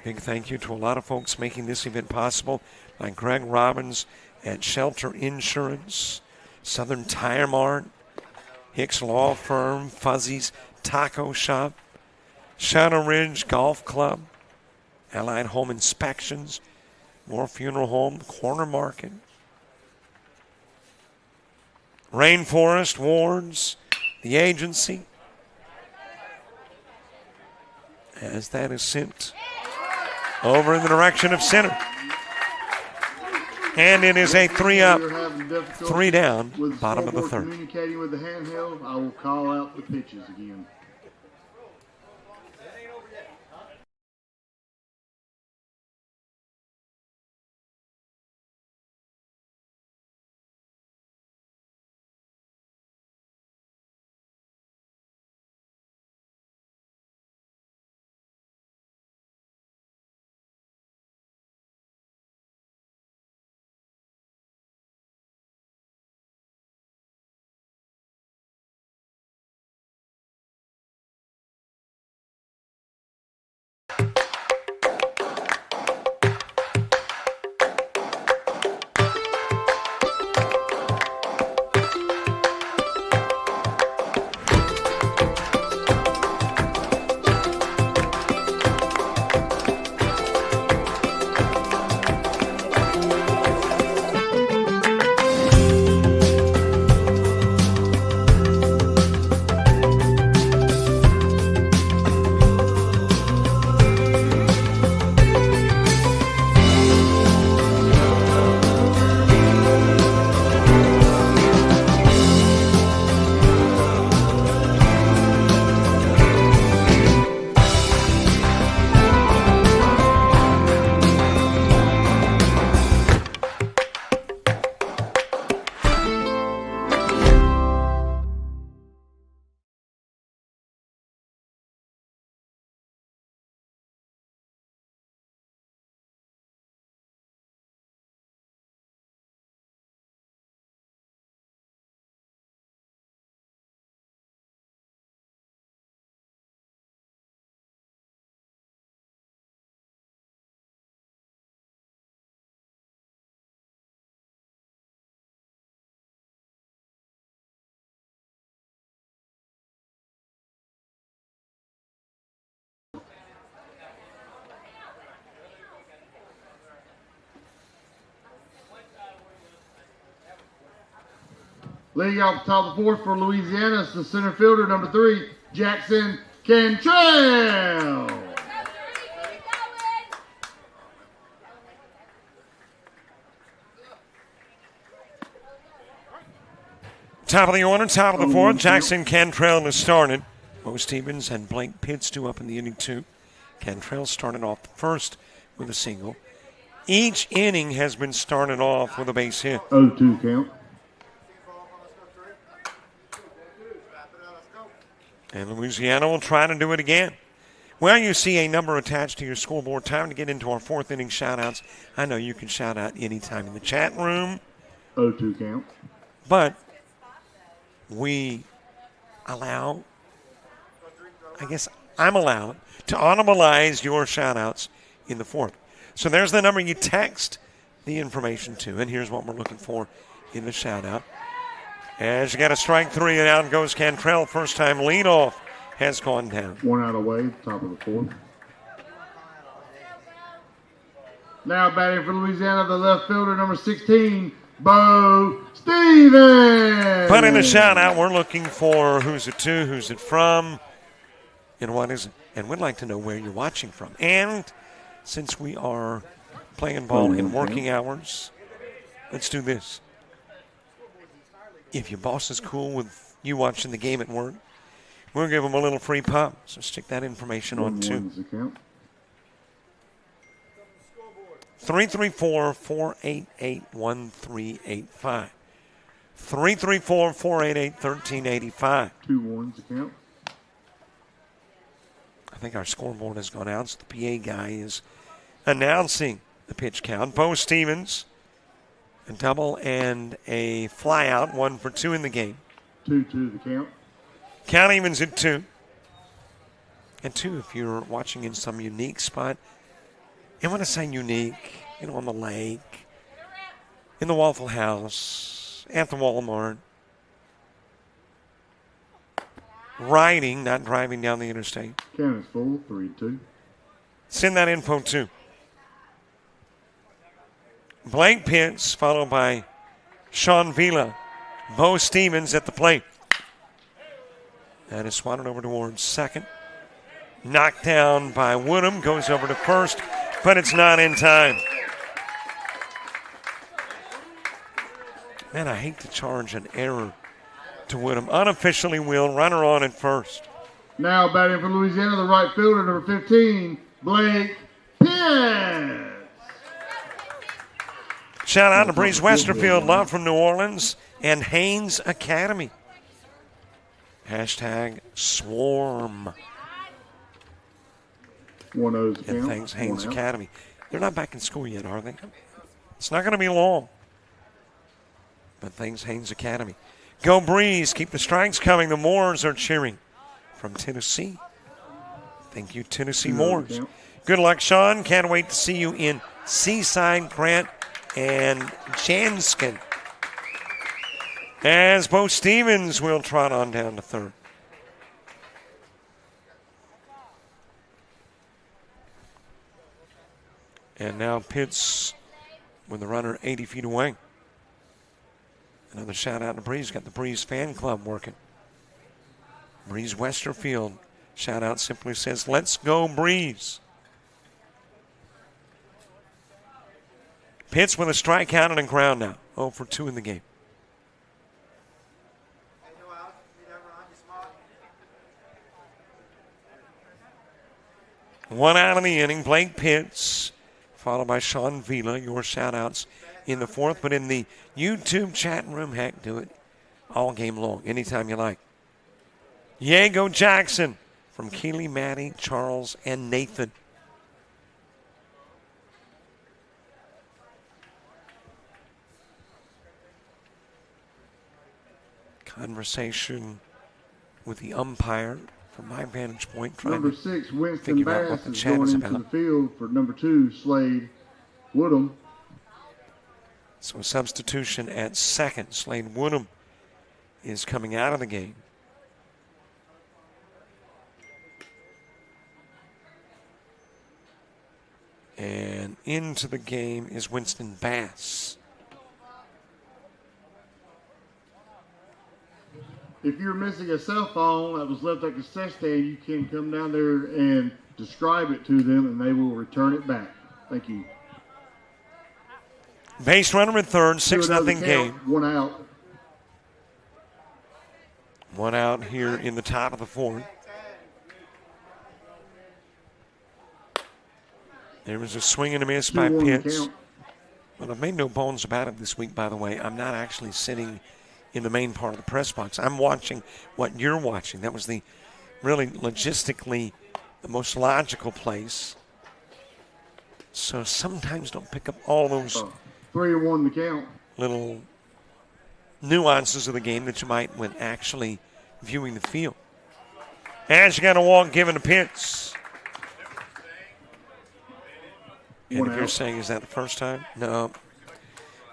Big thank you to a lot of folks making this event possible, like Greg Robbins at Shelter Insurance, Southern Tire Mart, Hicks Law Firm, Fuzzy's Taco Shop, Shadow Ridge Golf Club, Allied Home Inspections, Moore Funeral Home, Corner Market, Rainforest Wards, the agency, as that is sent over in the direction of center. And it is a 3-up, 3 down, bottom of the third. Communicating with the handheld, I will call out the pitches again. Leading off the top of the fourth for Louisiana is the center fielder, number 3, Jackson Cantrell. Top of the order, top of the fourth, Jackson Cantrell has started. Bo Stevens and Blake Pitts up in the inning 2. Cantrell started off the first with a single. Each inning has been started off with a base hit. 0-2 count. And Louisiana will try to do it again. Well, you see a number attached to your scoreboard. Time to get into our fourth inning shout-outs. I know you can shout out anytime in the chat room. 0-2 count. But we allow, I guess I'm allowed, to audibilize your shout-outs in the fourth. So there's the number you text the information to. And here's what we're looking for in the shout-out. As you got a strike 3 and out goes Cantrell. First time leadoff has gone down. 1 out away, top of the 4th. Now batting for Louisiana, the left fielder, number 16, Bo Stevens. But in the shout out, we're looking for who's it to, who's it from, and what is it. And we'd like to know where you're watching from. And since we are playing ball in working hours, let's do this. If your boss is cool with you watching the game at work, we'll give them a little free pop. So stick that information on too. 334-488-1385. 334-488-1385. 2 1s account. I think our scoreboard has gone out, so the PA guy is announcing the pitch count. Bo Stevens, a double and a fly out, 1 for 2 in the game. 2-2 the count. Count evens at 2. And 2 if you're watching in some unique spot. And when I say unique, on the lake, in the Waffle House, at the Walmart, riding, not driving down the interstate. Count is full, 3-2. Send that info too. Blake Pitts, followed by Sean Vila. Bo Stevens at the plate. That is swatted over towards second. Knocked down by Woodham, goes over to first, but it's not in time. Man, I hate to charge an error to Woodham. Unofficially will. Runner on at first. Now batting for Louisiana, the right fielder, number 15, Blake Pitts. Shout out to Breeze Westerfield, love from New Orleans, and Haynes Academy. Hashtag swarm. 1-0 And thanks, Haynes Academy. They're not back in school yet, are they? It's not going to be long. But thanks, Haynes Academy. Go Breeze. Keep the strikes coming. The Moors are cheering from Tennessee. Thank you, Tennessee Moors. Good luck, Sean. Can't wait to see you in Seaside, Grant, and Janskin. As Bo Stevens will trot on down to third. And now Pitts with the runner 80 feet away. Another shout out to Breeze. Got the Breeze fan club working. Breeze Westerfield. Shout out simply says, let's go Breeze. Pitts with a strikeout and a ground now. 0 for 2 in the game. One out of the inning. Blake Pitts, followed by Sean Vila. Your shout-outs in the 4th, but in the YouTube chat room, heck, do it all game long, anytime you like. Diego Jackson from Keeley, Maddie, Charles, and Nathan. Conversation with the umpire from my vantage point. Number 6, Winston Bass is going into the field for number 2, Slade Woodham. So a substitution at second. Slade Woodham is coming out of the game. And into the game is Winston Bass. If you're missing a cell phone that was left at the cassette stand, you can come down there and describe it to them, and they will return it back. Thank you. Base runner at third, 6-0 game. 1 out. 1 out here in the top of the 4th. There was a swing and a miss by Pitts. Well, I've made no bones about it this week, by the way. I'm not actually sitting in the main part of the press box. I'm watching what you're watching. That was the really logistically the most logical place. So sometimes don't pick up all those 3-1 the count. Little nuances of the game that you might when actually viewing the field. As you got a walk given to Pitts. And if you're saying, is that the first time? No.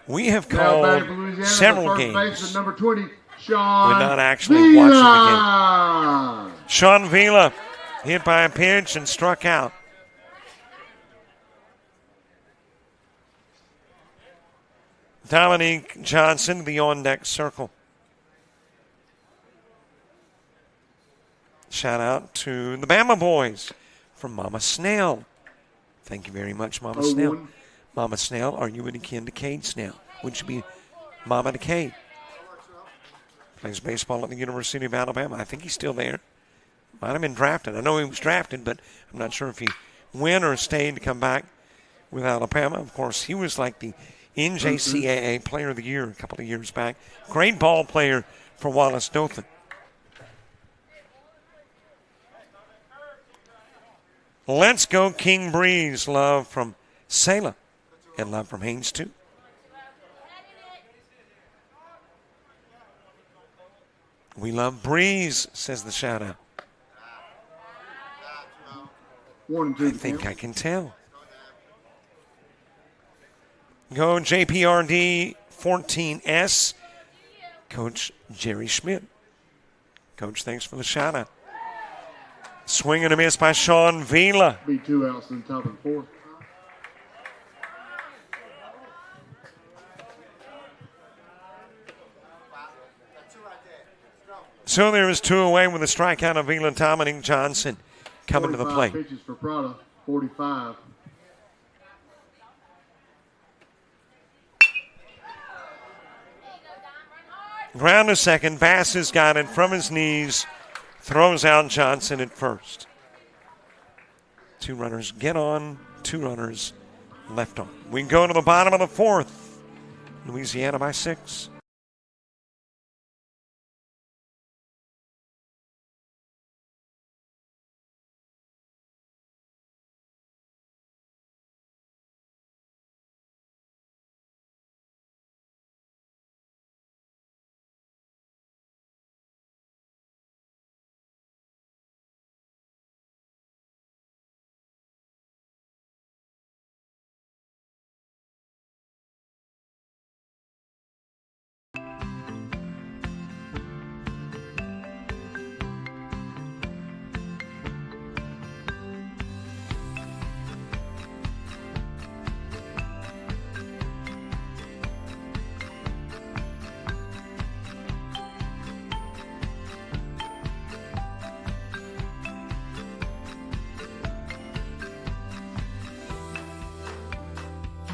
We have called several games. Number 20, Sean We're not actually watching the Vila. game. Sean Vila hit by a pitch and struck out. Dominique Johnson, the on-deck circle. Shout out to the Bama boys from Mama Snail. Thank you very much, Mama Snail. Mama Snail, are you any kin to Cade Snail? Would you be Mama to Cade? Plays baseball at the University of Alabama. I think he's still there. Might have been drafted. I know he was drafted, but I'm not sure if he went or stayed to come back with Alabama. Of course, he was like the NJCAA Player of the Year a couple of years back. Great ball player for Wallace Dothan. Let's go King Breeze. Love from Sela and love from Haynes too. We love Breeze, says the shout out. 1 and 2. I think I can tell. Go JPRD 14S. Coach Jerry Schmidt. Coach, thanks for the shout out. Swing and a miss by Sean Vila. Be 2 outs in the top of the 4th. So there is 2 away with a strikeout of Vila. Dominic Johnson coming to the plate. Pitches for Prada, 45. Ground to second. Bass has got it from his knees. Throws out Johnson at first. 2 runners get on, 2 runners left on. We go to the bottom of the 4th. Louisiana by 6.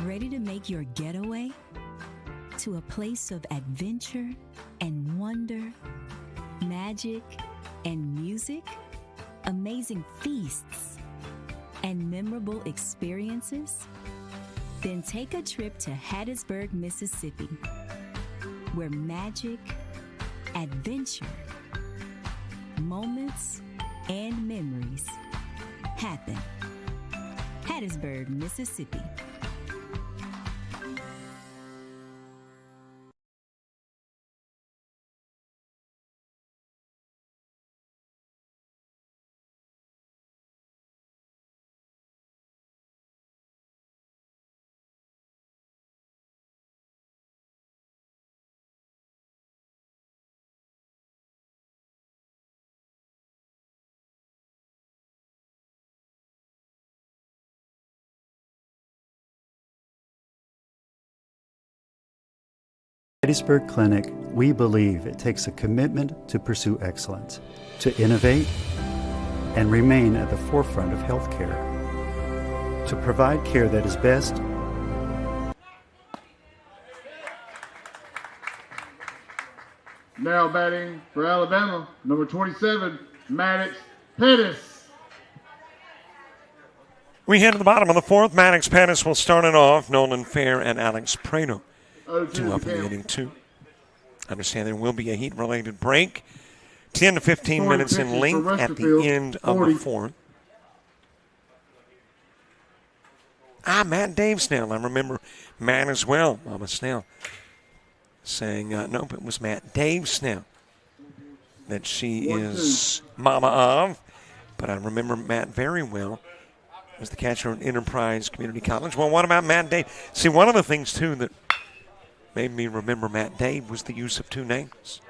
Ready to make your getaway to a place of adventure and wonder, magic and music, amazing feasts and memorable experiences? Then take a trip to Hattiesburg, Mississippi, where magic, adventure, moments, and memories happen. Hattiesburg, Mississippi. Hattiesburg Clinic, we believe it takes a commitment to pursue excellence, to innovate, and remain at the forefront of healthcare, to provide care that is best. Now batting for Alabama, number 27, Maddox Pettis. We head to the bottom of the 4th. Maddox Pettis will start it off. Nolan Fair and Alex Prado. 2 up in the inning, 2. Understand there will be a heat-related break. 10 to 15 minutes in length at the end of the 4th. Matt Dave Snell. I remember Matt as well, Mama Snell, saying, nope, it was Matt Dave Snell that she is mama of. But I remember Matt very well as the catcher at Enterprise Community College. Well, what about Matt Dave? See, one of the things, too, that made me remember Matt Dave was the use of 2 names.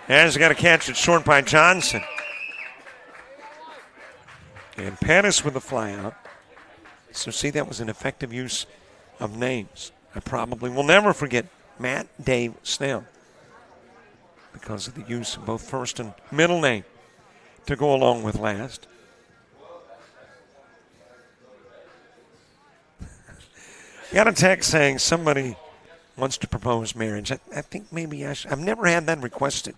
As got a catch it short by Johnson. And Pettis with the fly out. So see, that was an effective use of names. I probably will never forget Matt Dave Snell because of the use of both first and middle name to go along with last. Got a text saying somebody wants to propose marriage. I think maybe I should. I've never had that requested.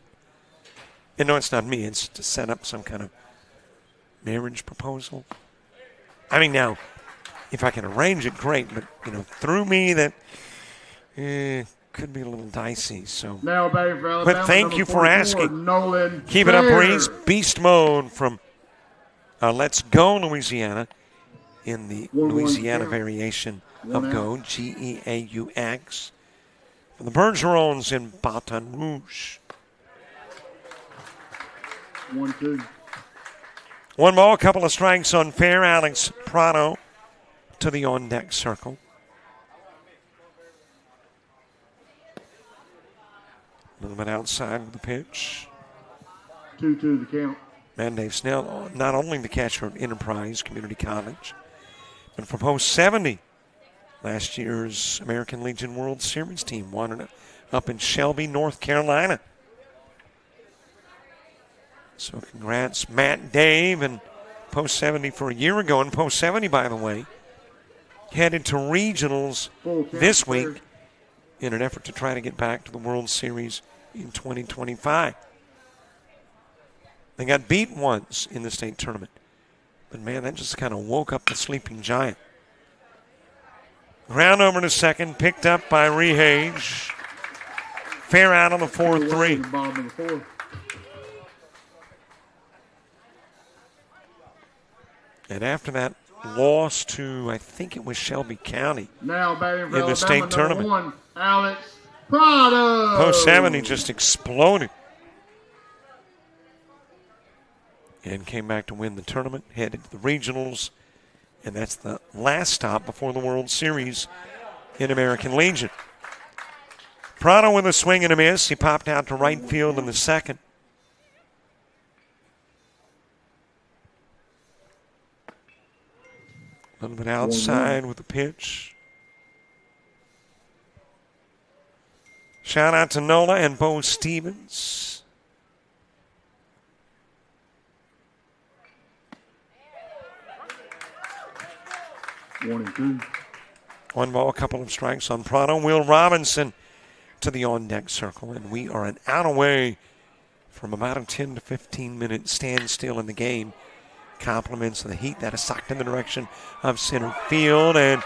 And no, it's not me. It's to set up some kind of marriage proposal. I mean, now, if I can arrange it, great. But, through me, that could be a little dicey. So, now, baby, for Alabama, but thank you for asking. Nolan Keep it up, Fair. Breeze. Beast mode from Let's Go, Louisiana, in the Louisiana variation of Go, Geaux. For the Bergerons in Baton Rouge. 1-2. One ball, a couple of strikes on fair. Alex Prado to the on-deck circle. A little bit outside of the pitch. 2-2 the count. Man, Dave Snell, not only the catcher at Enterprise Community College, but for post 70, last year's American Legion World Series team, won it up in Shelby, North Carolina. So congrats, Matt Dave, and post 70 for a year ago. And post 70, by the way, headed to regionals this week in an effort to try to get back to the World Series in 2025. They got beat once in the state tournament. But, man, that just kind of woke up the sleeping giant. Ground over to second, picked up by Rehage. Fair out on the 4-3. And after that loss to, I think it was Shelby County now, baby, in the state tournament. 1, Alex Prado. Post 70 just exploded. And came back to win the tournament, headed to the regionals. And that's the last stop before the World Series in American Legion. Prado with a swing and a miss. He popped out to right field in the second. A little bit outside with the pitch. Shout out to Nola and Bo Stevens. One and two. One ball, a couple of strikes on Prado. Will Robinson to the on-deck circle, and we are an out away from about a 10 to 15 minute standstill in the game. Compliments of the heat that is sucked in the direction of center field, and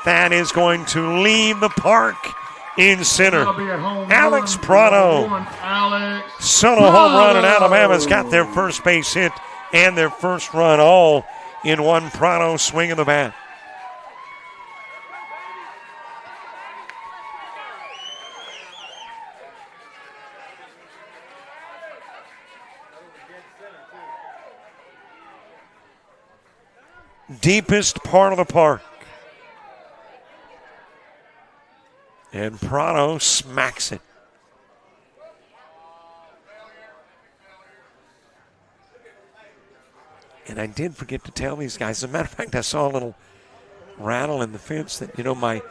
that is going to leave the park in center. Alex Prado. Solo home run, and Alabama's got their first base hit and their first run all in one Prado swing of the bat. Deepest part of the park. And Prado smacks it. And I did forget to tell these guys. As a matter of fact, I saw a little rattle in the fence that, my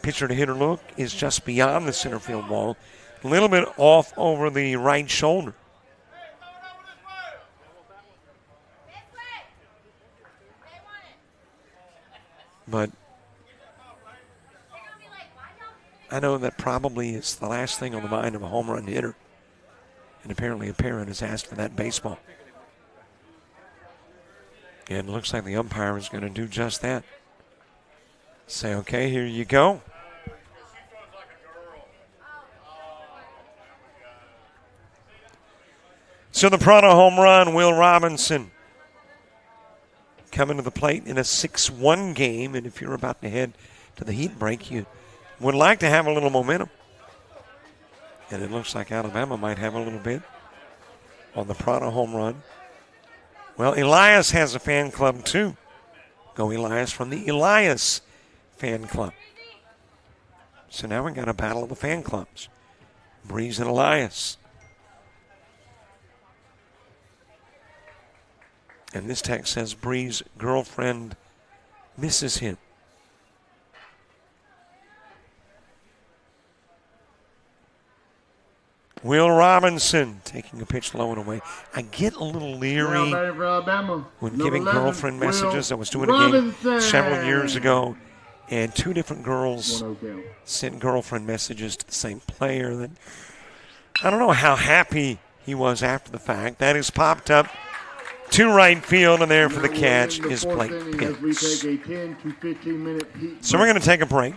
pitcher to hitter look is just beyond the center field wall. A little bit off over the right shoulder. But I know that probably is the last thing on the mind of a home run hitter. And apparently a parent has asked for that baseball. And it looks like the umpire is going to do just that. Say, okay, here you go. So the Prado home run, Will Robinson coming to the plate in a 6-1 game. And if you're about to head to the heat break, you would like to have a little momentum. And it looks like Alabama might have a little bit on the Prado home run. Well, Elias has a fan club too. Go Elias from the Elias fan club. So now we got a battle of the fan clubs. Breeze and Elias. And this text says Bree's girlfriend misses him. Will Robinson taking a pitch low and away. I get a little leery when giving girlfriend messages. I was doing a game several years ago, and two different girls sent girlfriend messages to the same player. That I don't know how happy he was after the fact. That is popped up to right field, and there for the catch is Blake Pitts. So we're going to take a break.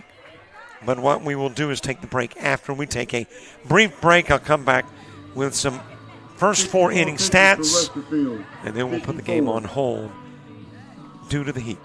But what we will do is take the break after we take a brief break. I'll come back with some first 4 inning stats, and then we'll put the game on hold due to the heat.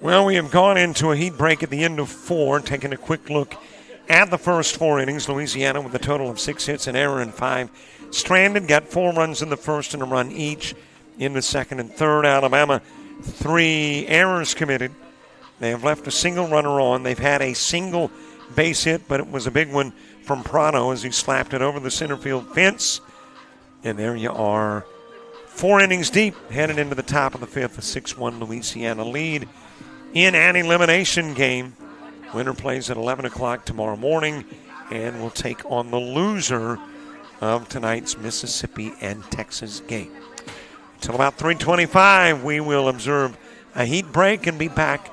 Well, we have gone into a heat break at the end of 4, taking a quick look at the first 4 innings. Louisiana with a total of 6 hits, an error, and 5 stranded. Got 4 runs in the first and a run each in the second and third. Alabama, 3 errors committed. They have left a single runner on. They've had a single base hit, but it was a big one from Prado as he slapped it over the center field fence. And there you are, 4 innings deep, headed into the top of the 5th, a 6-1 Louisiana lead in an elimination game. Winner plays at 11 o'clock tomorrow morning and will take on the loser of tonight's Mississippi and Texas game. Until about 3:25, we will observe a heat break and be back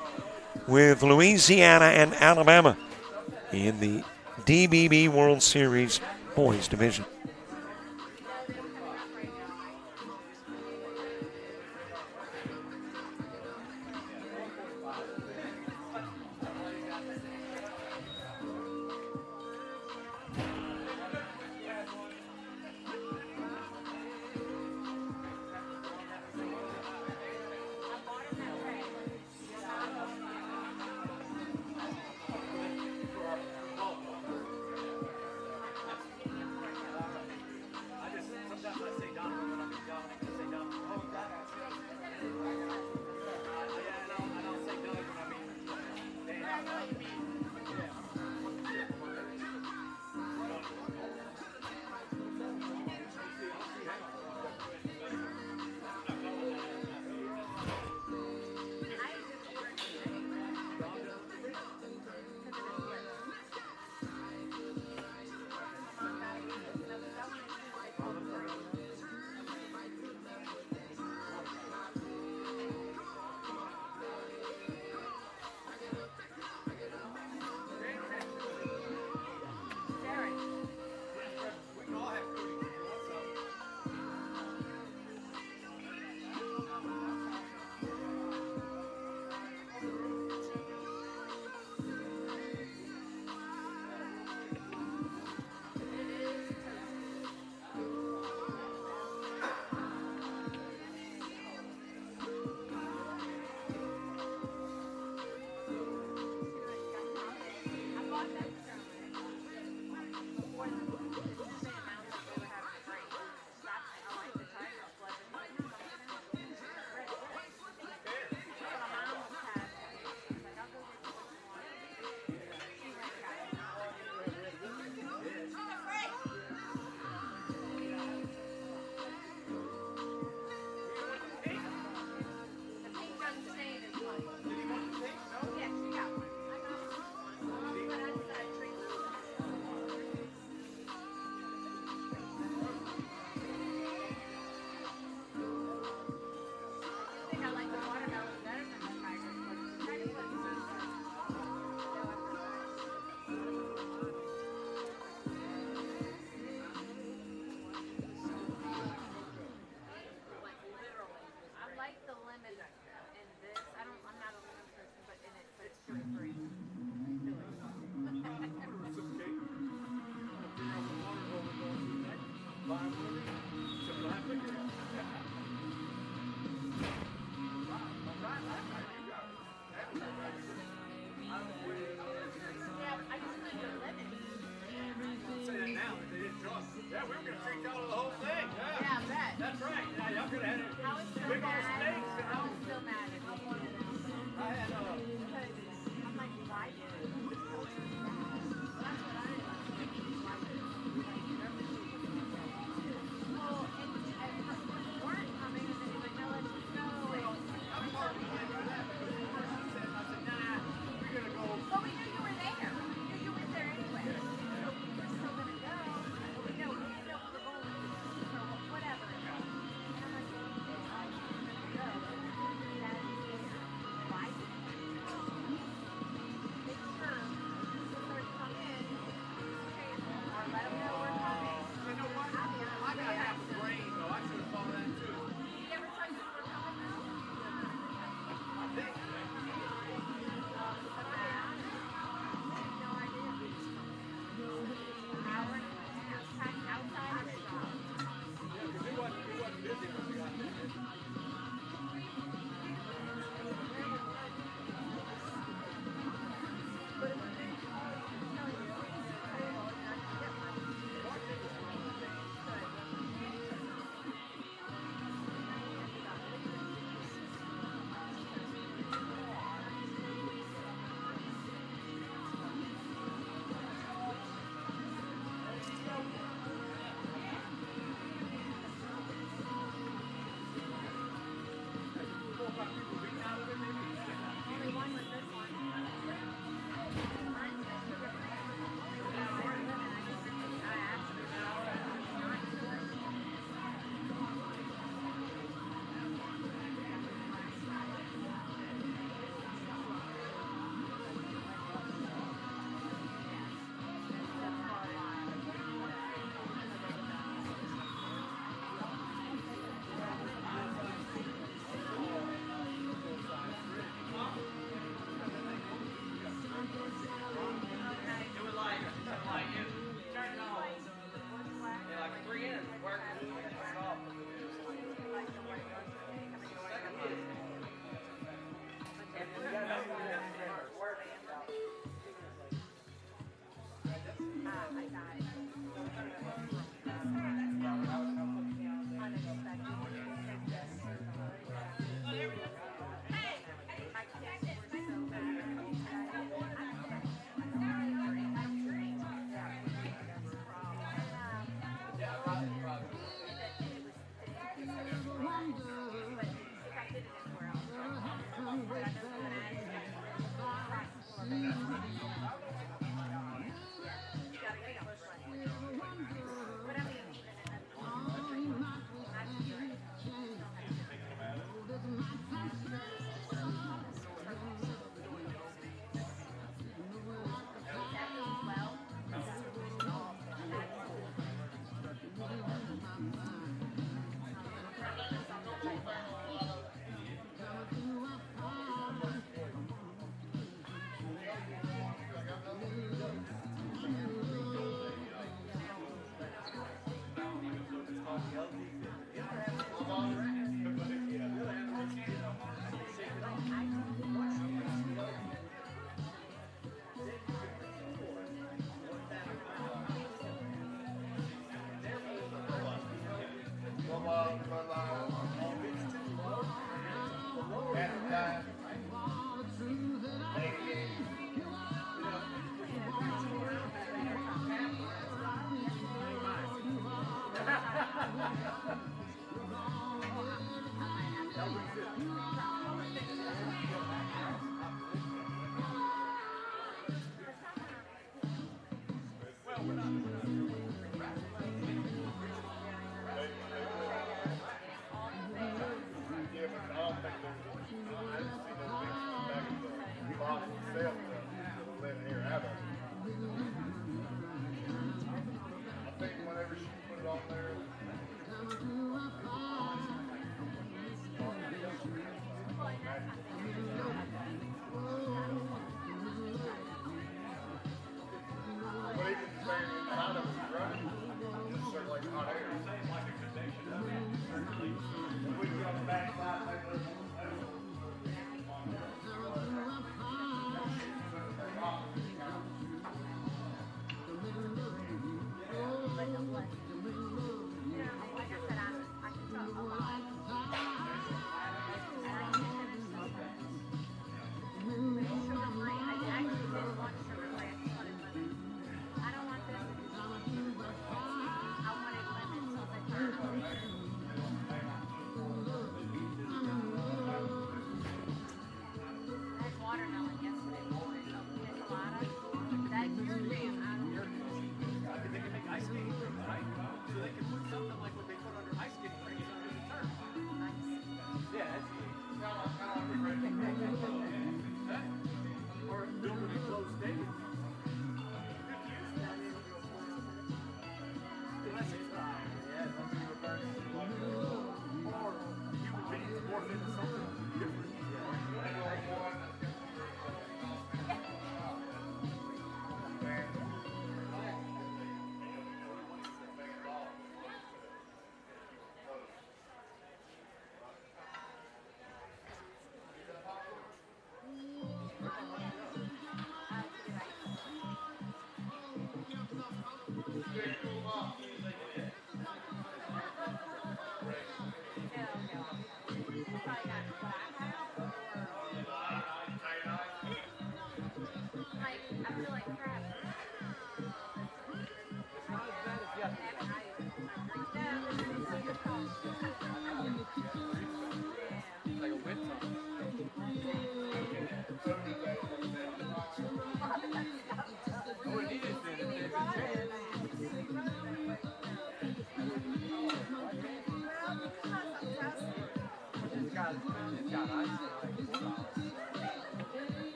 with Louisiana and Alabama in the DBB World Series Boys Division.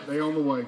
They on the way.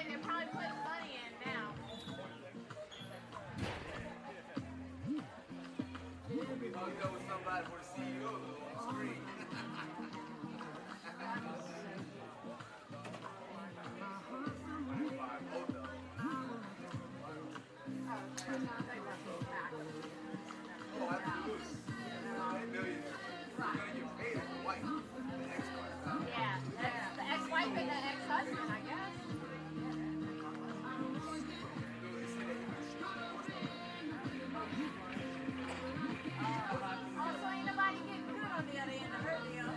They're probably putting money in now. I'll go with somebody for the CEO on screen. Oh, absolutely. Yeah, that's the ex-wife and the ex-husband, I guess. Also, ain't nobody getting good on the other end of her deal.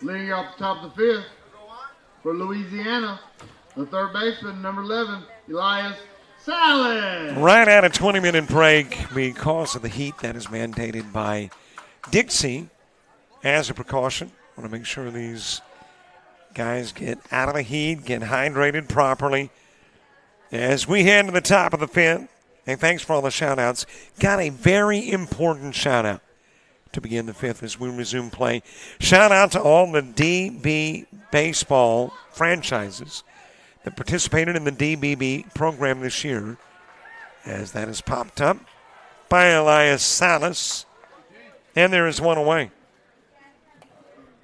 Leading off the top of the fifth for Louisiana, the third baseman, number 11, Elias Salad. Right at a 20-minute break because of the heat that is mandated by Dixie as a precaution. Want to make sure these guys get out of the heat, get hydrated properly. As we head to the top of the fifth, and thanks for all the shout-outs, got a very important shout-out to begin the fifth as we resume play. Shout out to all the DB baseball franchises that participated in the DBB program this year, as that is popped up by Elias Salas. And there is one away.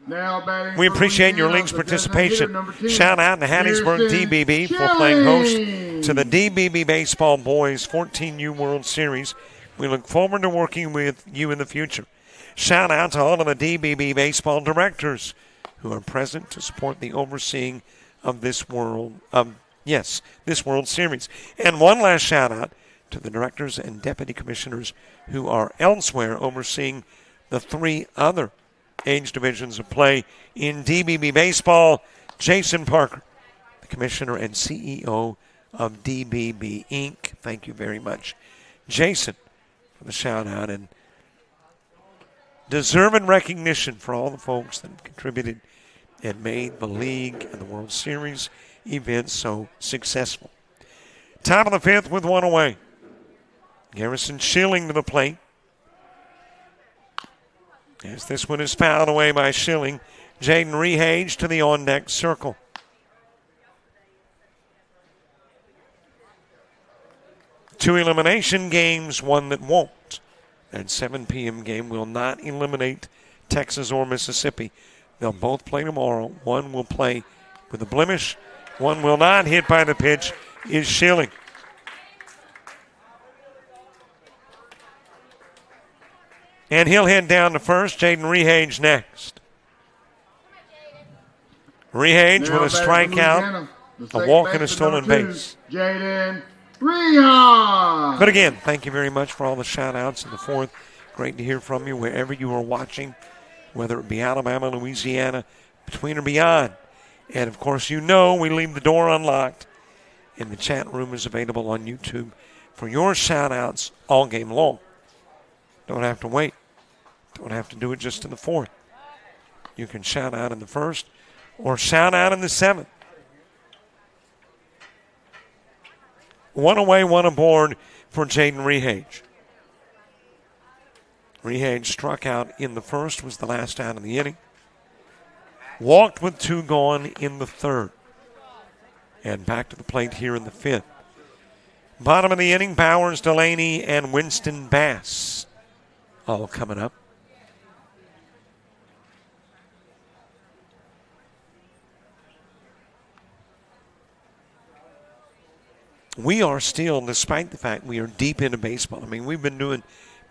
Now batting We for appreciate your Louisiana, league's the participation. designated number 10, Shout out to Hattiesburg Pearson DBB for playing host Chili. to the DBB Baseball Boys 14U World Series. We look forward to working with you in the future. Shout out to all of the DBB baseball directors who are present to support the overseeing of this World Series. And one last shout out to the directors and deputy commissioners who are elsewhere overseeing the three other age divisions of play in DBB baseball. Jason Parker, the commissioner and CEO of DBB Inc. Thank you very much, Jason, for the shout out and deserving recognition for all the folks that have contributed and made the league and the World Series events so successful. Top of the fifth with one away. Garrison Schilling to the plate. As this one is fouled away by Schilling, Jaden Rehage to the on-deck circle. Two elimination games, one that won't. That 7 p.m. game will not eliminate Texas or Mississippi. They'll both play tomorrow. One will play with a blemish. One will not hit by the pitch. is Schilling. And he'll head down to first. Jaden Rehage next. Rehage Now with a batting for strikeout, Louisiana, the a second walk, and a baseman, stolen number 2, base. Jaden Rehage. But again, thank you very much for all the shout-outs in the fourth. Great to hear from you wherever you are watching, whether it be Alabama, Louisiana, between or beyond. And, of course, you know we leave the door unlocked, and the chat room is available on YouTube for your shout-outs all game long. Don't have to wait. Don't have to do it just in the fourth. You can shout out in the first or shout out in the seventh. One away, one aboard for Jaden Rehage. Rehage struck out in the first, was the last out of the inning. Walked with 2 gone in the third. And back to the plate here in the fifth. Bottom of the inning, Bowers, Delaney, and Winston Bass all coming up. We are still, despite the fact we are deep into baseball. I mean, we've been doing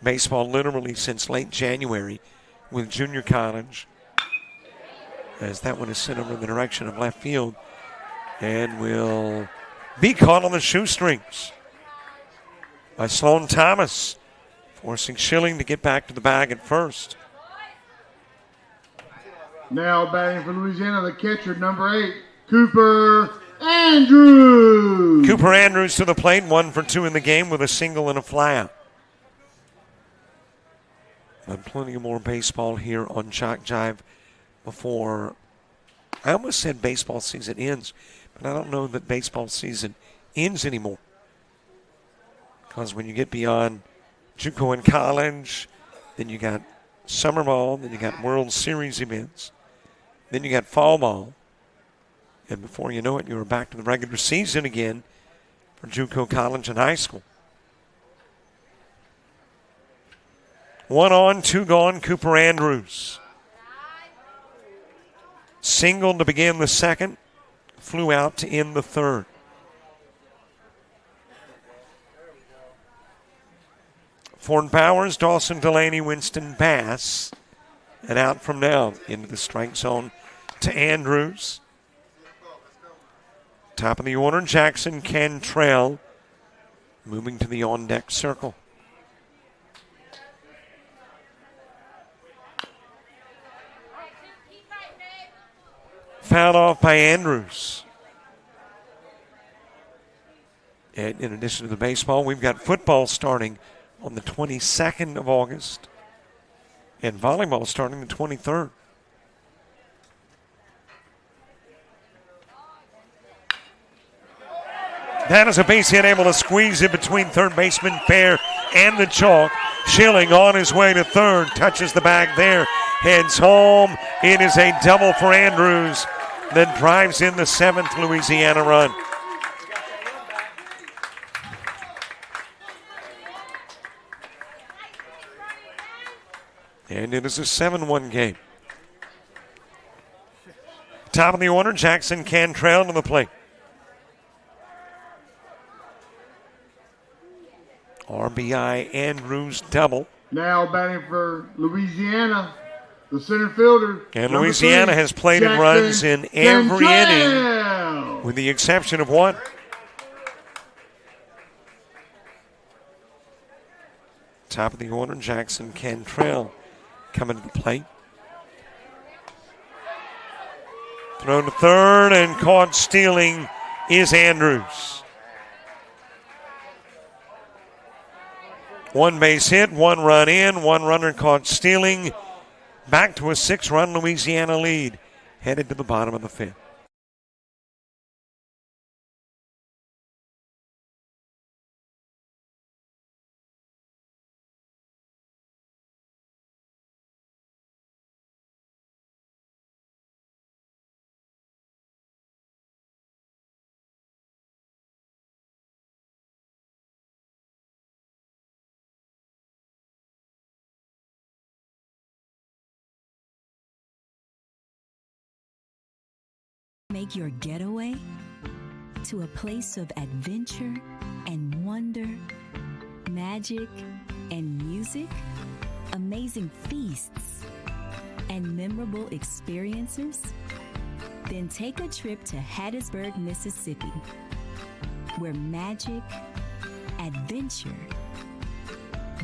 baseball literally since late January with junior college, as that one is sent over in the direction of left field and will be caught on the shoestrings by Sloan Thomas, forcing Schilling to get back to the bag at first. Now batting for Louisiana, the catcher, number 8, Cooper Andrews. Cooper Andrews to the plate, 1 for 2 in the game with a single and a flyout. But plenty of more baseball here on JockJive before, I almost said baseball season ends, but I don't know that baseball season ends anymore. Because when you get beyond JUCO and college, then you got summer ball, then you got World Series events, then you got fall ball. And before you know it, you're back to the regular season again for JUCO, college, and high school. 1 on, 2 gone, Cooper Andrews. Singled to begin the second, flew out to end the third. Ford Bowers, Dawson Delaney, Winston Bass, and out from now into the strike zone to Andrews. Top of the order, Jackson Cantrell moving to the on-deck circle. Fouled off by Andrews. And in addition to the baseball, we've got football starting on the 22nd of August and volleyball starting the 23rd. That is a base hit, able to squeeze it between third baseman Fair and the chalk. Schilling on his way to third, touches the bag there, heads home. It is a double for Andrews that drives in the 7th Louisiana run. And it is a 7-1 game. Top of the order, Jackson Cantrell to the plate. RBI Andrews double. Now batting for Louisiana, the center fielder. And number Louisiana 3, has plated Jackson runs in every Cantrell. inning, with the exception of one. Top of the order, Jackson Cantrell coming to the plate. Thrown to third and caught stealing is Andrews. One base hit, 1 run in, 1 runner caught stealing. Back to a 6-run Louisiana lead, headed to the bottom of the 5th. Make your getaway to a place of adventure and wonder, magic and music, amazing feasts, and memorable experiences? Then take a trip to Hattiesburg, Mississippi, where magic, adventure,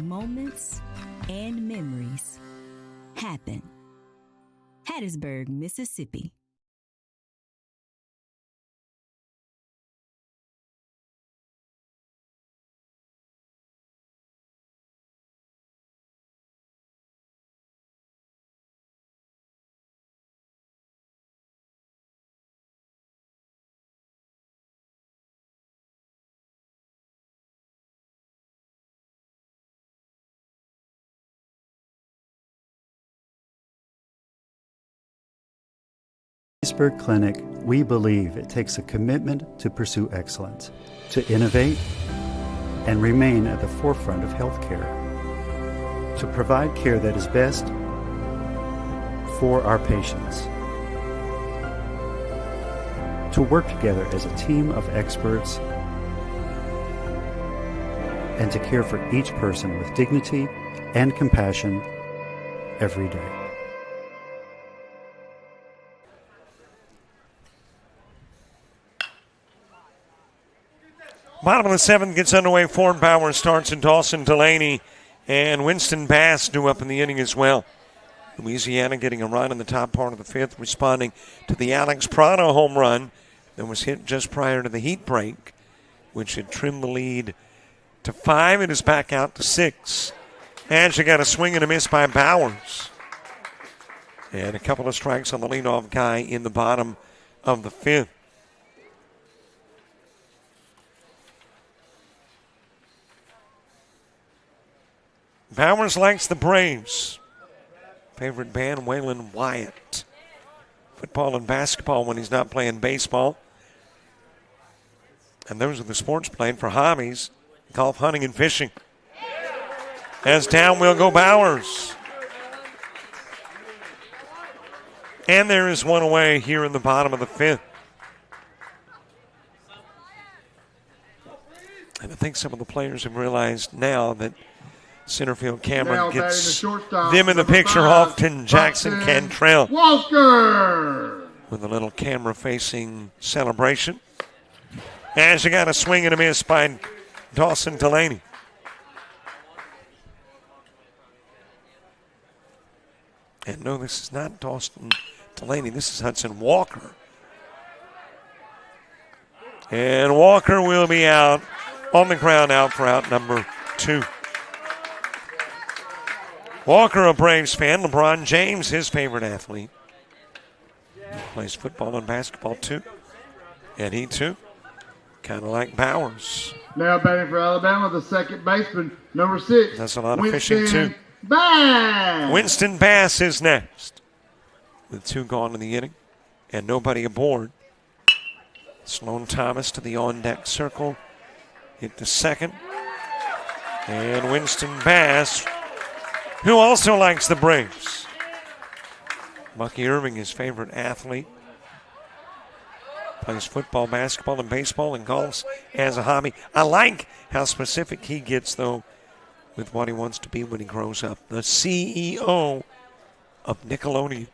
moments, and memories happen. Hattiesburg, Mississippi. Hattiesburg Clinic, we believe it takes a commitment to pursue excellence, to innovate and remain at the forefront of healthcare, to provide care that is best for our patients, to work together as a team of experts, and to care for each person with dignity and compassion every day. Bottom of the seventh gets underway. Ford Bauer starts, and Dawson Delaney and Winston Bass due up in the inning as well. Louisiana getting a run in the top part of the fifth, responding to the Alex Prado home run that was hit just prior to the heat break, which had trimmed the lead to 5. It is back out to 6. And you got a swing and a miss by Bowers. And a couple of strikes on the leadoff guy in the bottom of the fifth. Bowers likes the Braves. Favorite band, Waylon Wyatt. Football and basketball when he's not playing baseball. And those are the sports played for hobbies, golf, hunting, and fishing. As down will go Bowers. And there is one away here in the bottom of the fifth. And I think some of the players have realized now that center field Cameron gets them in the picture 5, often. Jackson Cantrell Walker with a little camera-facing celebration. As you got a swing and a miss by Dawson Delaney. And no, this is not Dawson Delaney. This is Hudson Walker. And Walker will be out on the ground, out for out number 2. Walker, a Braves fan. LeBron James, his favorite athlete. Plays football and basketball, too. And he, too, kind of like Bowers. now batting for Alabama, the second baseman, number 6. Does a lot of fishing, too. Bass. Winston Bass is next. With 2 gone in the inning and nobody aboard. Sloan Thomas to the on-deck circle. Hit the second. And Winston Bass, who also likes the Braves. Bucky Irving, his favorite athlete. Plays football, basketball, and baseball, and golfs as a hobby. I like how specific he gets, though, with what he wants to be when he grows up. The CEO of Nickelodeon.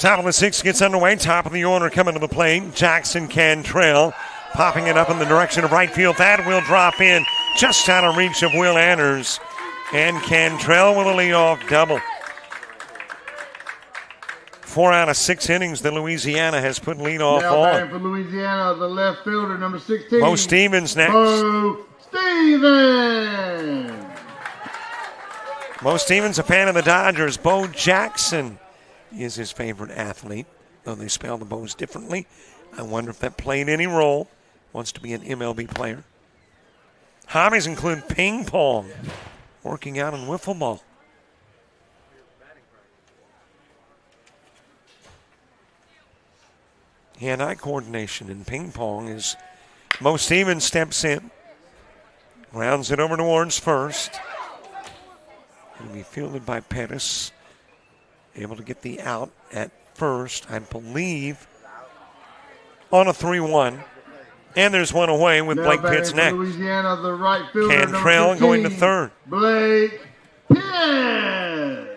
Top of the sixth gets underway. Top of the order coming to the plate. Jackson Cantrell popping it up in the direction of right field. That will drop in just out of reach of Will Anders. And Cantrell with a leadoff double. 4 out of 6 innings that Louisiana has put leadoff Now on. batting for Louisiana, the left fielder, number 16. Bo Stevens next. Bo Stevens. Bo Stevens, a fan of the Dodgers. Bo Jackson is his favorite athlete, though they spell the Bo's differently. I wonder if that played any role. Wants to be an MLB player. Hobbies include ping pong, working out in wiffle ball. Hand-eye coordination in ping pong as Bo Stevens steps in. Grounds it over towards first. It'll be fielded by Pettis. Able to get the out at first, I believe, on a 3-1. And there's one away with Now Blake batting Pitts for next. Louisiana, the right fielder, Cantrell number 15, going to third. Blake Pitts.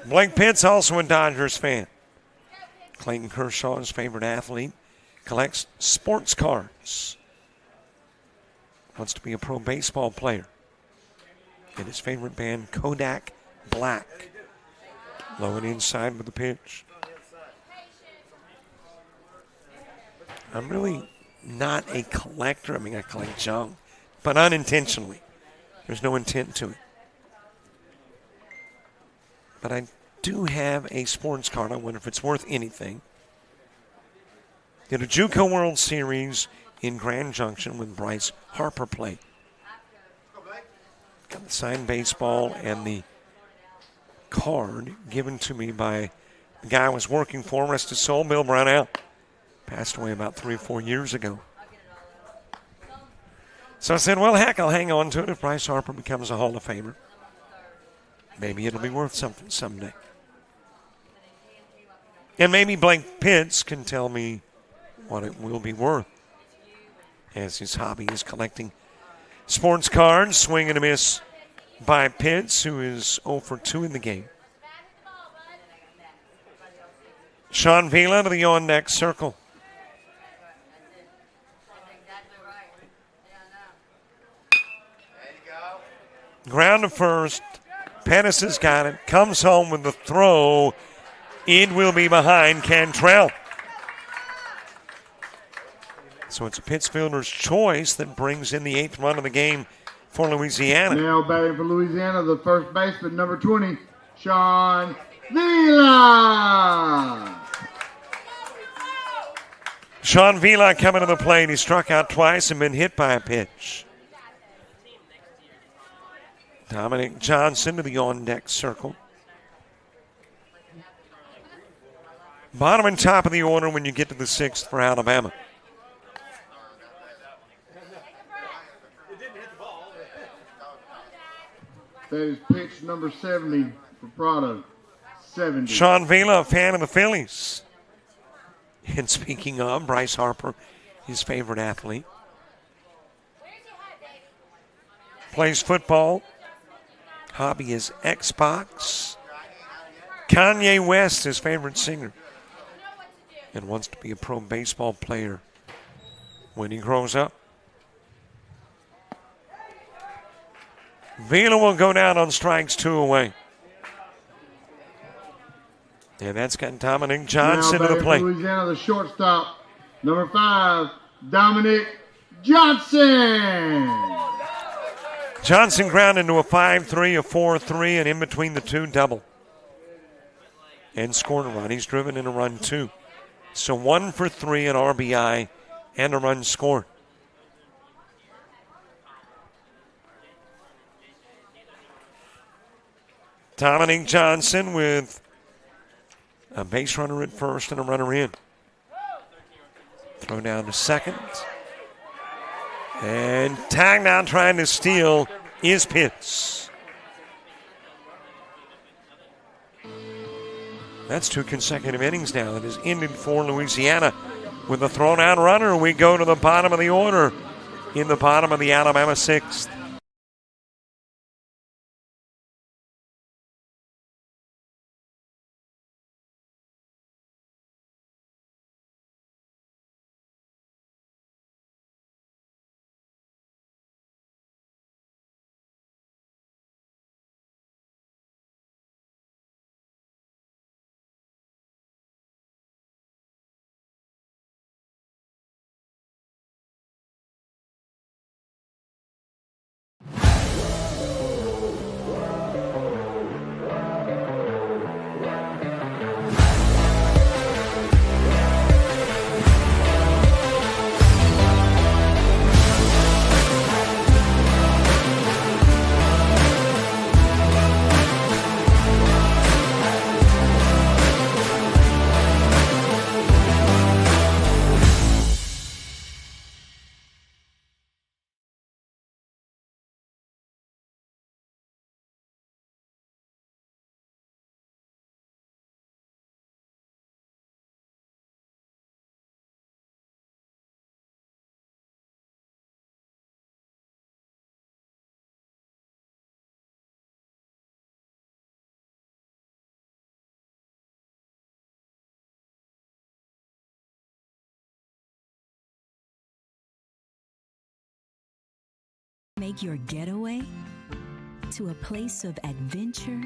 Blake Pitts, also a Dodgers fan. Clayton Kershaw, his favorite athlete, collects sports cards. Wants to be a pro baseball player. And his favorite band, Kodak Black. Low and inside with the pitch. I'm really not a collector. I mean, I collect junk, but unintentionally. There's no intent to it. But I do have a sports card. I wonder if it's worth anything. Did a JUCO World Series in Grand Junction with Bryce Harper play. Got the signed baseball and the card given to me by the guy I was working for, rest his soul, Bill Brownell. Passed away about 3 or 4 years ago. So I said, well, heck, I'll hang on to it if Bryce Harper becomes a Hall of Famer. Maybe it'll be worth something someday. And maybe Blake Pitts can tell me what it will be worth, as his hobby is collecting sports cards. Swing and a miss by Pitts, who is 0 for 2 in the game. Sean Vila to the on-deck circle. Ground to first. Pettis has got it. Comes home with the throw. It will be behind Cantrell. So it's a Pittsfielder's choice that brings in the 8th run of the game for Louisiana. Now batting for Louisiana, the first baseman, number 20, Sean Vila. Sean Vila coming to the plate. He struck out twice and been hit by a pitch. Dominic Johnson to the on-deck circle. Bottom and top of the order when you get to the 6th for Alabama. That is pitch number 70 for Prado. 70. Sean Vila, a fan of the Phillies. And speaking of, Bryce Harper, his favorite athlete. Plays football. Hobby is Xbox. Kanye West, his favorite singer. And wants to be a pro baseball player when he grows up. Vila will go down on strikes 2 away. And that's got Dominic Johnson to the plate. Louisiana, the shortstop, number 5, Dominic Johnson. Johnson ground into a 5-3, a 4-3, and in between the two, double. And scored a run. He's driven in a run, too. So 1 for 3, an RBI, and a run scored. Dominic Johnson with a base runner at first and a runner in. Throw down to second. And tagged out trying to steal is Pitts. That's 2 consecutive innings now. It has ended for Louisiana with a thrown out runner. We go to the bottom of the order in the bottom of the Alabama 6th. Make your getaway to a place of adventure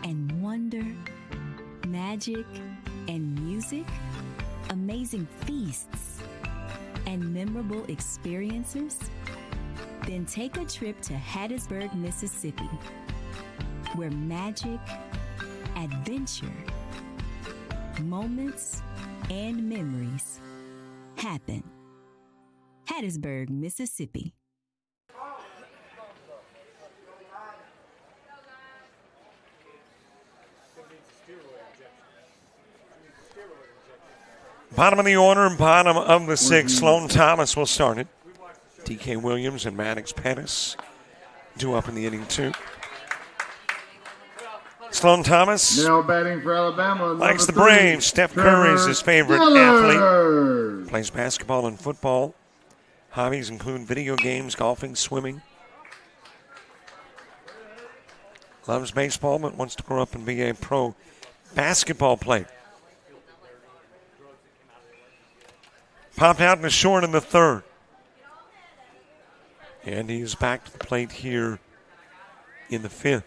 and wonder, magic and music, amazing feasts, and memorable experiences? Then take a trip to Hattiesburg, Mississippi, where magic, adventure, moments, and memories happen. Hattiesburg, Mississippi. Bottom of the order and bottom of the sixth. Sloan Thomas will start it. D.K. Williams and Maddox Pettis due up in the inning, too. Sloan Thomas Now batting for Alabama. likes the number 3, Braves. Steph Curry is his favorite athlete. Plays basketball and football. Hobbies include video games, golfing, swimming. Loves baseball, but wants to grow up and be a pro basketball player. Popped out in the short in the third. And he's back to the plate here in the fifth.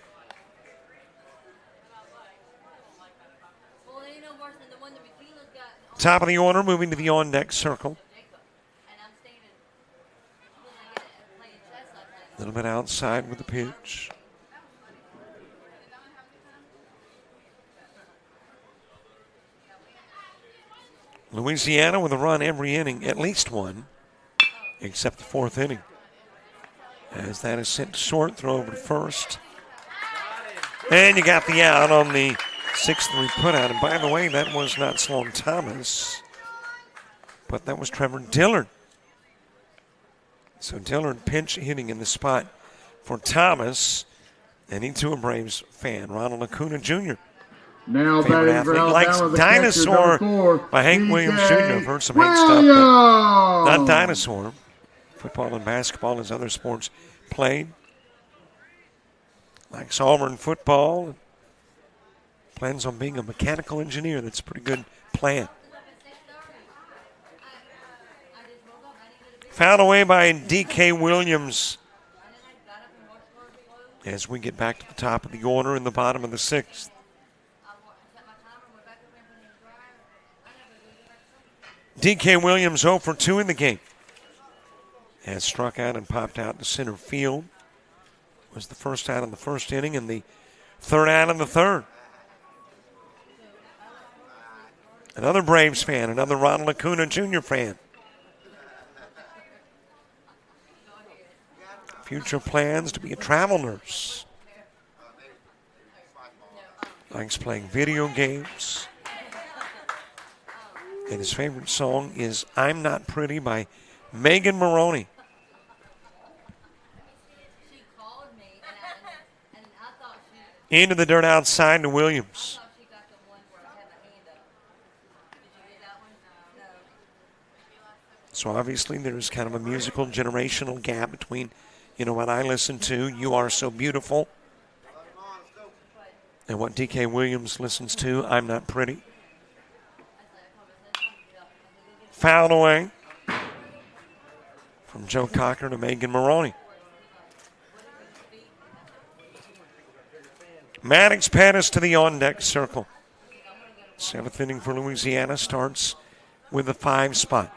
Top of the order, moving to the on-deck circle. A little bit outside with the pitch. Louisiana with a run every inning, at least one, except the fourth inning. As that is sent to short, throw over to first. And you got the out on the sixth we put out. And by the way, that was not Sloan Thomas, but that was Trevor Dillard. So Dillard pinch hitting in the spot for Thomas. And he too a Braves fan, Ronald Acuna Jr. Now Favorite batting for athlete. Likes Alabama, the Dinosaur catcher, number 4, by Hank D.K. Williams Jr. I've heard some Hank stuff, but not Williams. Dinosaur. Football and basketball as other sports played. Likes Auburn football. Plans on being a mechanical engineer. That's a pretty good plan. Fouled away by D.K. Williams as we get back to the top of the order in the bottom of the sixth. D.K. Williams 0 for 2 in the game. Has struck out and popped out to center field. Was the first out in the first inning and the third out in the third. Another Braves fan, another Ronald Acuna Jr. fan. Future plans to be a travel nurse. Likes playing video games. And his favorite song is I'm Not Pretty by Megan Maroney. Into the dirt outside to Williams. So obviously there's kind of a musical generational gap between, what I listen to, You Are So Beautiful, and what D.K. Williams listens to, I'm Not Pretty. Fouled away from Joe Cocker to Megan Maroney. Maddox Pettis to the on-deck circle. Seventh inning for Louisiana starts with the 5 spot.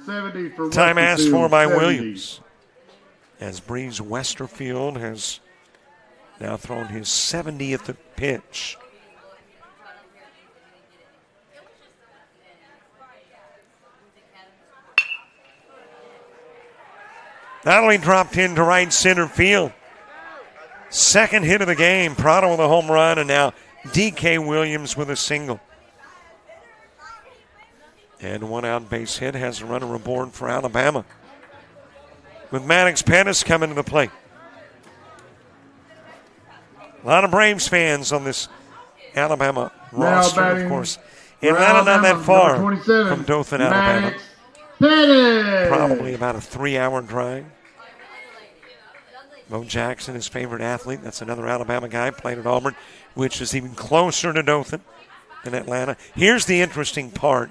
70 for Time asked for Westerfield, by 70. Williams. As Breeze Westerfield has now thrown his 70th pitch. Not only dropped into right center field. Second hit of the game. Prado with a home run, and now D.K. Williams with a single. And one out base hit has a runner aboard for Alabama. With Maddox Pettis coming to the plate. A lot of Braves fans on this Alabama roster, of course. Atlanta not that far from Dothan, Alabama. Pettis. Probably about a 3-hour drive. Bo Jackson, his favorite athlete. That's another Alabama guy, played at Auburn, which is even closer to Dothan than Atlanta. Here's the interesting part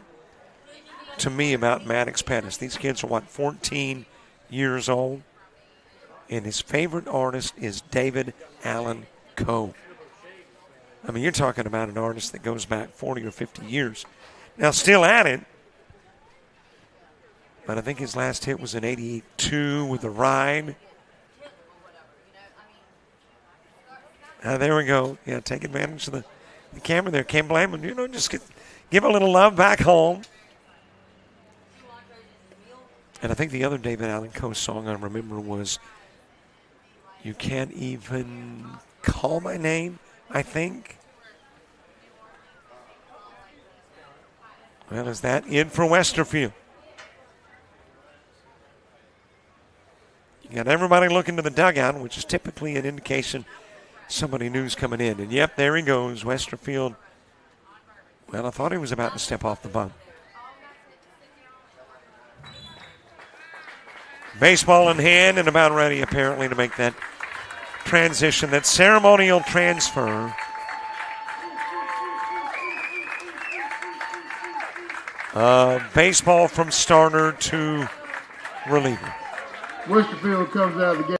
to me about Maddox Pettis. These kids are, 14 years old? and his favorite artist is David Allan Coe. I mean, you're talking about an artist that goes back 40 or 50 years. Now, still at it, but I think his last hit was in '82 with The Ride. There we go. Yeah, take advantage of the camera there. Can't blame him. You know, just give a little love back home. And I think the other David Allan Coe song I remember was You Can't Even Call My Name, I think. Well, is that it for Westerfield? You got everybody looking to the dugout, which is typically an indication somebody new's coming in. And, yep, there he goes, Westerfield. Well, I thought he was about to step off the bump. Baseball in hand and about ready, apparently, to make that transition, that ceremonial transfer. Baseball from starter to reliever. Westerfield comes out of the game.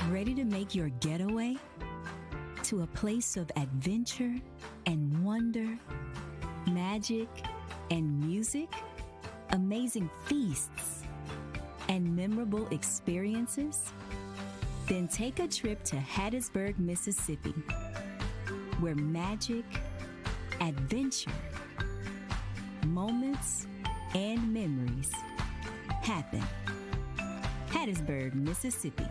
Ready to make your getaway to a place of adventure and wonder, magic and music, amazing feasts and memorable experiences? Then take a trip to Hattiesburg, Mississippi, where magic, adventure, moments, and memories happen. Hattiesburg, Mississippi.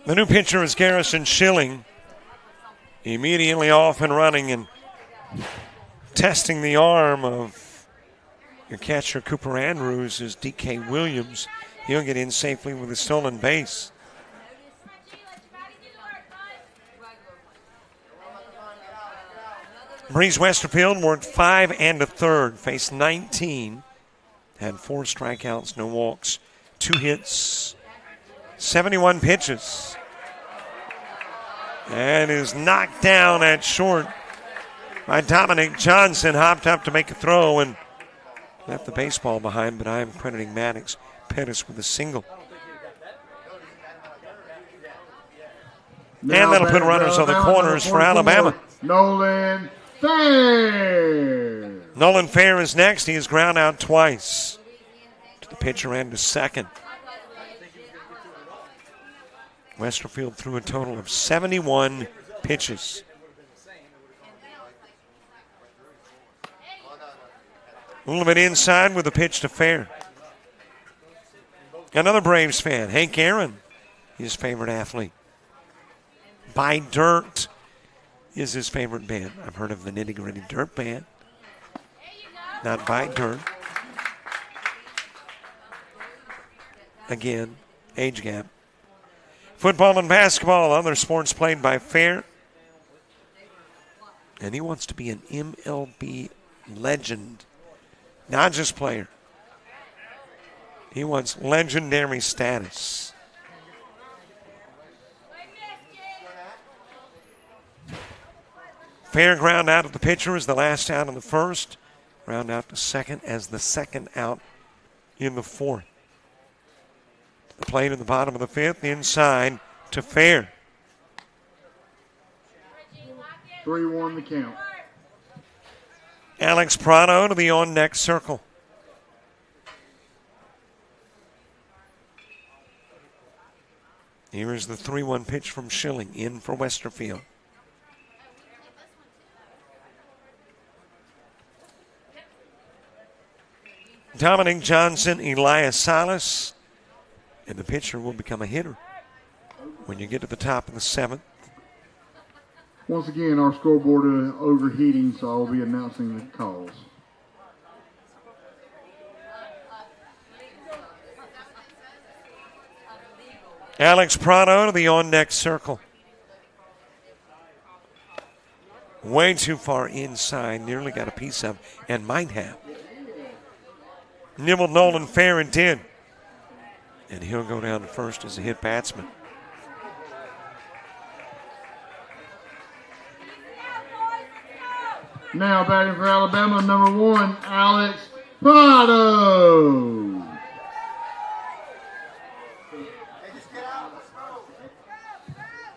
The new pitcher is Garrison Schilling. Immediately off and running and testing the arm of your catcher, Cooper Andrews, is D.K. Williams. He'll get in safely with a stolen base. Breeze Westerfield worked 5 1/3, faced 19, had 4 strikeouts, no walks, 2 hits, 71 pitches. And is knocked down at short by Dominic Johnson. Hopped up to make a throw and left the baseball behind, but I am crediting Maddox Pettis with a single. Now and that'll put runners on the corners for Alabama. Nolan Fair. Nolan Fair is next. He has ground out twice to the pitcher and to second. Westerfield threw a total of 71 pitches. A little bit inside with a pitch to Fair. Another Braves fan, Hank Aaron, his favorite athlete. By Dirt is his favorite band. I've heard of the Nitty Gritty Dirt Band. Not By Dirt. Again, age gap. Football and basketball, other sports played by Fair. And he wants to be an MLB legend, not just player. He wants legendary status. Fair ground out of the pitcher is the last out in the first. Ground out to second as the second out in the fourth. The plate in the bottom of the fifth, inside to Fair. 3-1 the count. Alex Prado to the on-deck circle. Here is the 3-1 pitch from Schilling, in for Westerfield. Dominic Johnson, Elias Salas, and the pitcher will become a hitter when you get to the top of the seventh. Once again, our scoreboard is overheating, so I'll be announcing the calls. Alex Prado to the on-deck circle. Way too far inside, nearly got a piece of, and might have. Nibbled Nolan Fair and did. And he'll go down to first as a hit batsman. Now batting for Alabama, number 1, Alex Prado.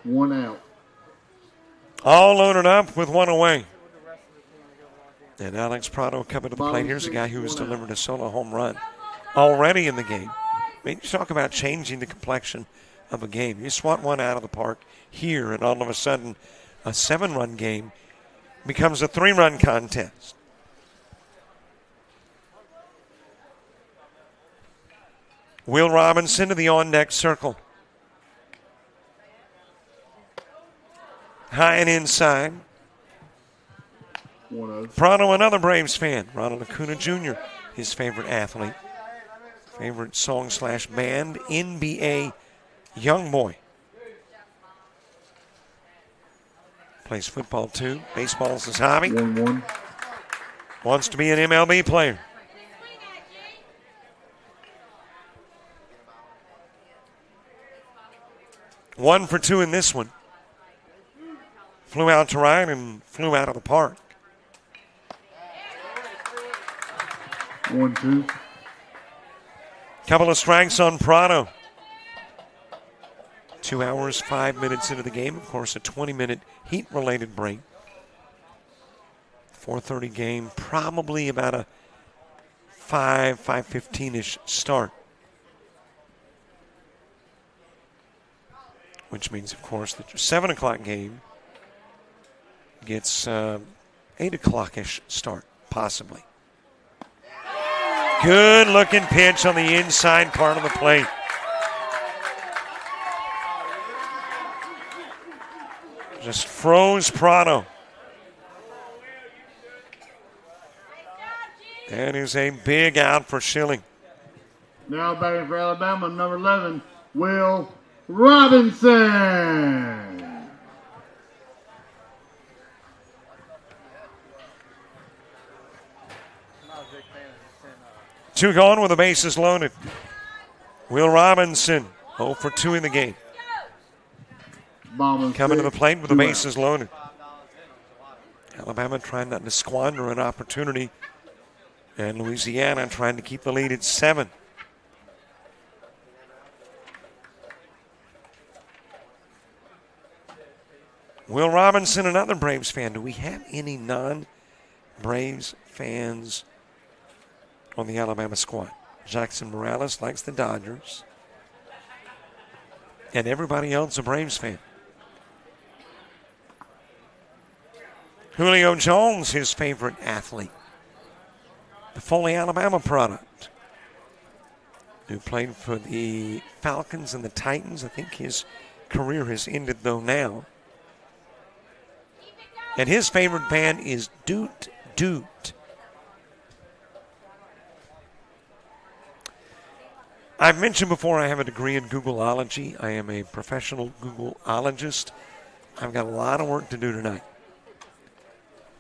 One out. All loaded up with one away. And Alex Prado coming to the plate. Here's a guy who has delivered a solo home run already in the game. I mean, you talk about changing the complexion of a game. You swat one out of the park here, and all of a sudden, a 7-run game becomes a 3-run contest. Will Robinson to the on-deck circle. High and inside. 1-0. Prado, another Braves fan. Ronald Acuna Jr., his favorite athlete. Favorite song/band, NBA Youngboy. Plays football too. Baseball's his hobby. 1-1. Wants to be an MLB player. One for two in this one. Flew out to right and flew out of the park. 1-2. Couple of strikes on Prado. 2 hours, 5 minutes into the game. Of course, a 20-minute heat-related break. 4:30 game, probably about a 5:15-ish start. Which means, of course, that your 7 o'clock game gets 8 o'clock-ish start, possibly. Good looking pitch on the inside part of the plate. Just froze Prado. That is a big out for Schilling. Now batting for Alabama, number 11, Will Robinson. Two gone with the bases loaded. Will Robinson, 0 for 2 in the game. Coming to the plate with the bases loaded. Alabama trying not to squander an opportunity. And Louisiana trying to keep the lead at 7. Will Robinson, another Braves fan. Do we have any non-Braves fans on the Alabama squad? Jackson Morales likes the Dodgers. And everybody else a Braves fan. Julio Jones, his favorite athlete. The Foley, Alabama product. Who played for the Falcons and the Titans. I think his career has ended, though, now. And his favorite band is Doot Doot. I've mentioned before I have a degree in Googleology. I am a professional Googleologist. I've got a lot of work to do tonight.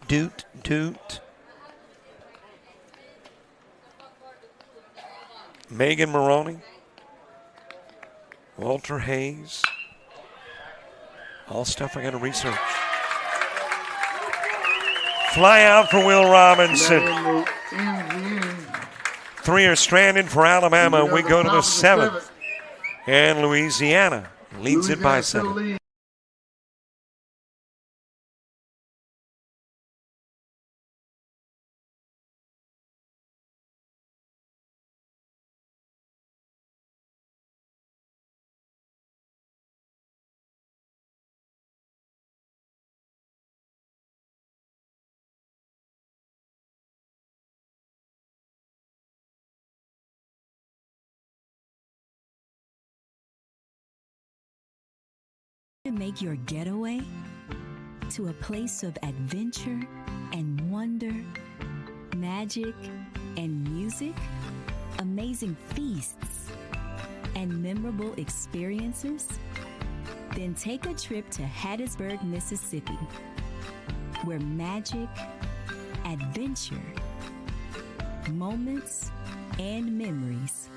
Doot Doot. Megan Maroney. Walter Hayes. All stuff I got to research. Fly out for Will Robinson. 3 are stranded for Alabama. We go to the 7th. And Louisiana leads it by 7. To make your getaway to a place of adventure and wonder, magic and music, amazing feasts and memorable experiences? Then take a trip to Hattiesburg, Mississippi, where magic, adventure, moments, and memories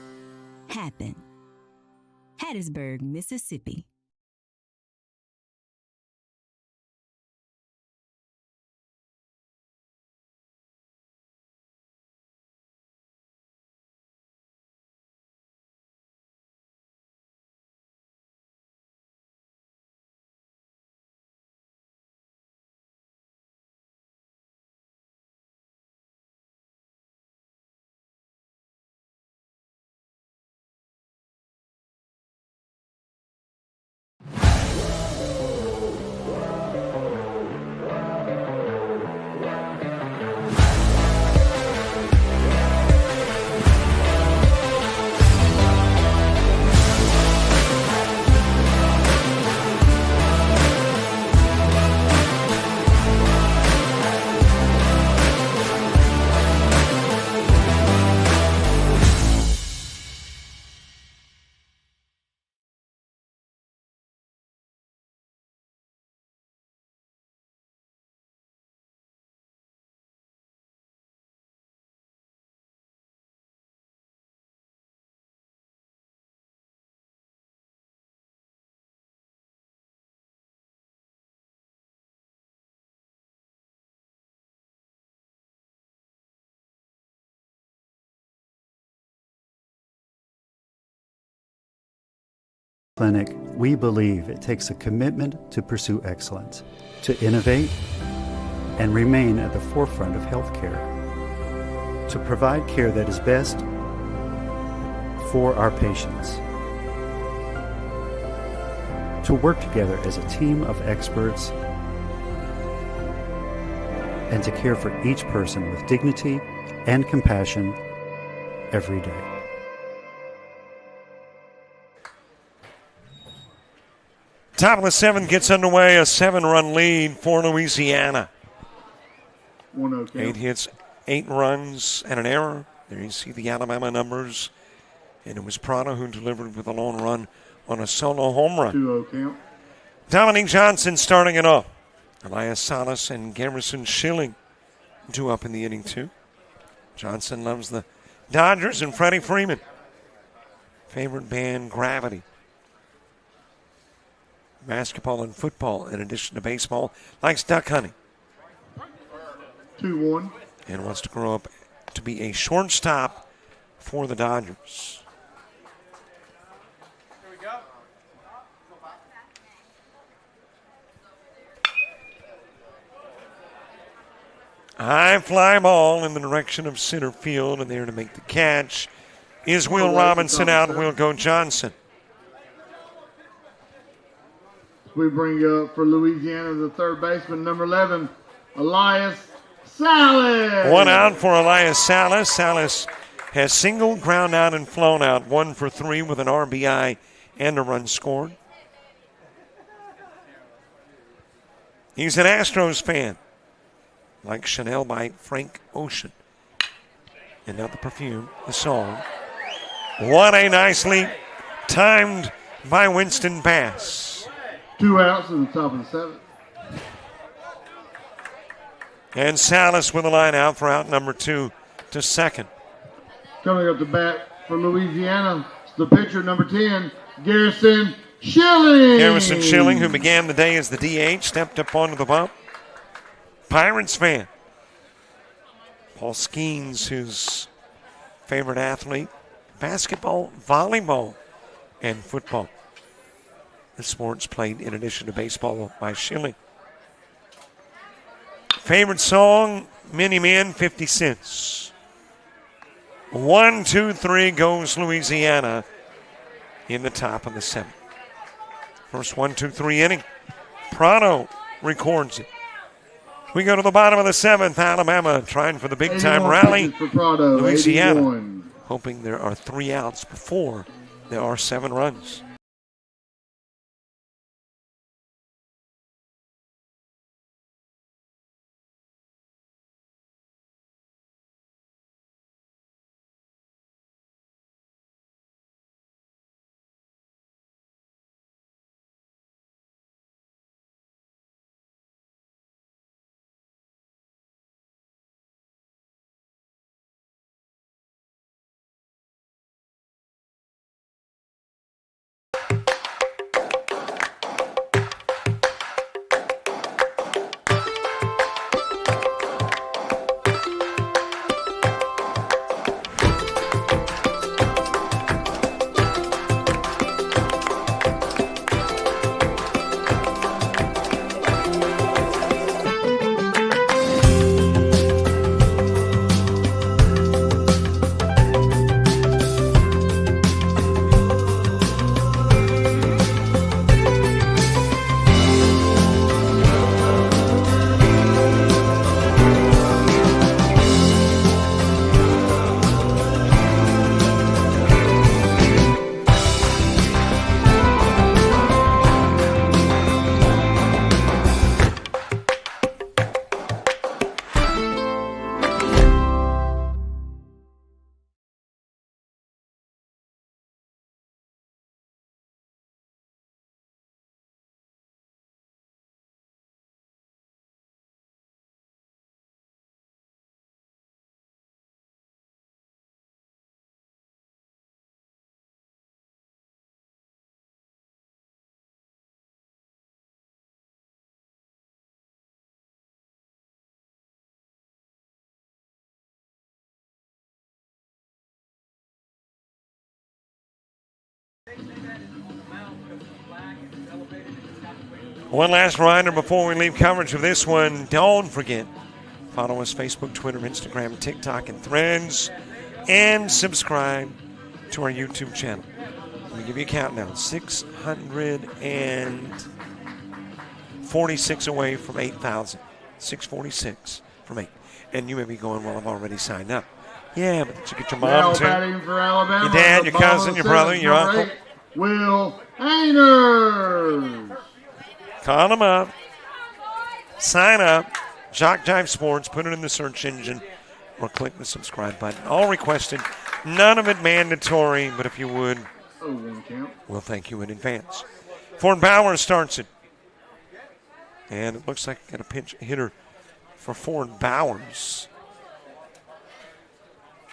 happen. Hattiesburg, Mississippi. Clinic, we believe it takes a commitment to pursue excellence, to innovate and remain at the forefront of healthcare, to provide care that is best for our patients, to work together as a team of experts, and to care for each person with dignity and compassion every day. Top of the 7th gets underway, a 7-run lead for Louisiana. 1-0 count. 8 hits, 8 runs, and an error. There you see the Alabama numbers. And it was Prado who delivered with a lone run on a solo home run. 2-0 count. Dominique Johnson starting it off. Elias Salas and Garrison Schilling 2 up in the inning, 2. Johnson loves the Dodgers and Freddie Freeman. Favorite band, Gravity. Basketball and football, in addition to baseball, likes duck hunting. 2-1. And wants to grow up to be a shortstop for the Dodgers. Here we go. High fly ball in the direction of center field, and there to make the catch is Will Robinson out. Will go Johnson. We bring up for Louisiana the third baseman, number 11, Elias Salas. One out for Elias Salas. Salas has singled, ground out, and flown out. 1 for 3 with an RBI and a run scored. He's an Astros fan, like Chanel by Frank Ocean. And now the perfume, the song. What a nicely timed by Winston pass. 2 outs in the top of the 7th. And Salas with a line out for out number 2 to second. Coming up to bat for Louisiana, it's the pitcher, number 10, Garrison Schilling. Garrison Schilling, who began the day as the DH, stepped up onto the bump. Pirates fan. Paul Skeens, his favorite athlete, basketball, volleyball, and football. The sports played in addition to baseball by Schilling. Favorite song, Many Men, 50 Cents. 1, 2, 3 goes Louisiana in the top of the 7th. First 1, 2, 3 inning. Prado records it. We go to the bottom of the 7th. Alabama trying for the big-time rally. For Prado, Louisiana 81. hoping there are 3 outs before there are 7 runs. One last reminder before we leave coverage of this one. Don't forget, follow us Facebook, Twitter, Instagram, TikTok, and Threads. And subscribe to our YouTube channel. Let me give you a countdown. 646 away from 8,000. 646 from 8. And you may be going, well, I've already signed up. Yeah, but did you get your mom Now too? batting for Alabama, Your dad, your cousin, your brother, your uncle. Will Ayners. Call them up. Sign up. JockJive Sports. Put it in the search engine or click the subscribe button. All requested. None of it mandatory, but if you would, 0-1 count. we'll thank you in advance. Ford Bowers starts it. And it looks like got a pinch hitter for Ford Bowers.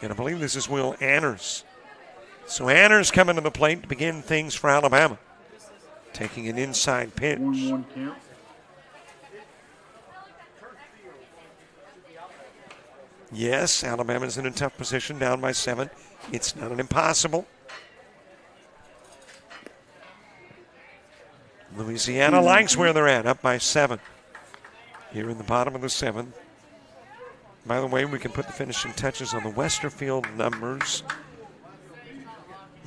And I believe this is Will Anners. So Anners coming to the plate to begin things for Alabama. Taking an inside pitch. 1-1 count. Yes, Alabama's in a tough position, down by 7. It's not an impossible. Louisiana likes where they're at, up by 7. Here in the bottom of the 7th. By the way, we can put the finishing touches on the Westerfield numbers.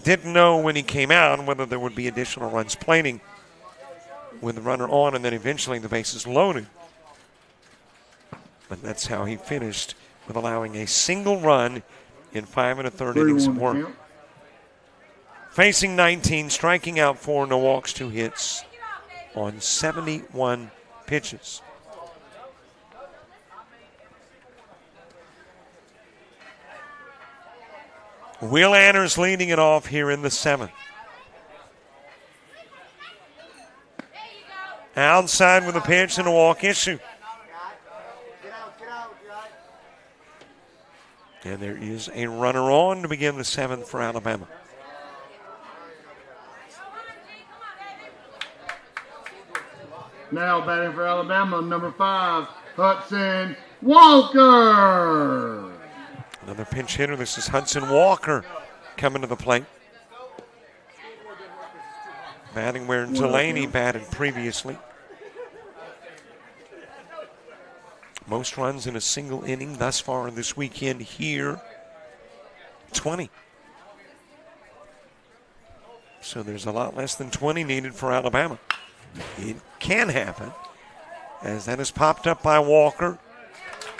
Didn't know when he came out whether there would be additional runs plating with the runner on, and then eventually the bases loaded. But that's how he finished, with allowing a single run in 5 1/3 innings of work. Count. Facing 19, striking out 4, no walks, 2 hits on 71 pitches. Will Anders leading it off here in the 7th. Outside with a pitch and a walk issue. And there is a runner on to begin the 7th for Alabama. Now batting for Alabama, number 5, Hudson Walker. Another pinch hitter. This is Hudson Walker coming to the plate. Batting where Delaney batted previously. Most runs in a single inning thus far this weekend here, 20. So there's a lot less than 20 needed for Alabama. It can happen, as that is popped up by Walker,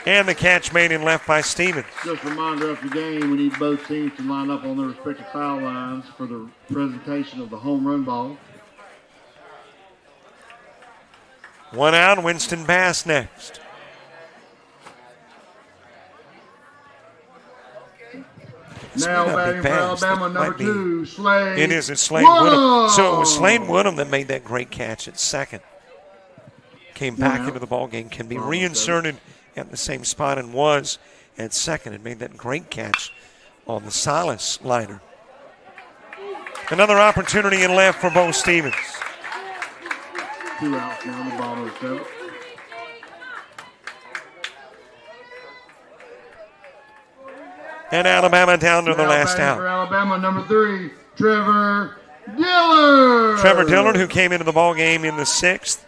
and the catch made in left by Stevens. Just a reminder of the game, we need both teams to line up on their respective foul lines for the presentation of the home run ball. 1 out, Winston Bass next. Now batting for Alabama, number 2, Slade. It is. It's Slade Woodham. So it was Slade Woodham that made that great catch at second. Came back into the ballgame, can be reinserted at the same spot, and was at second and made that great catch on the Salas liner. Another opportunity in left for Bo Stevens. 2 outs now on the bottom of the 7th. And Alabama down to the Now last batting out. for Alabama, number 3, Trevor Dillard. Trevor Dillard, who came into the ballgame in the 6th,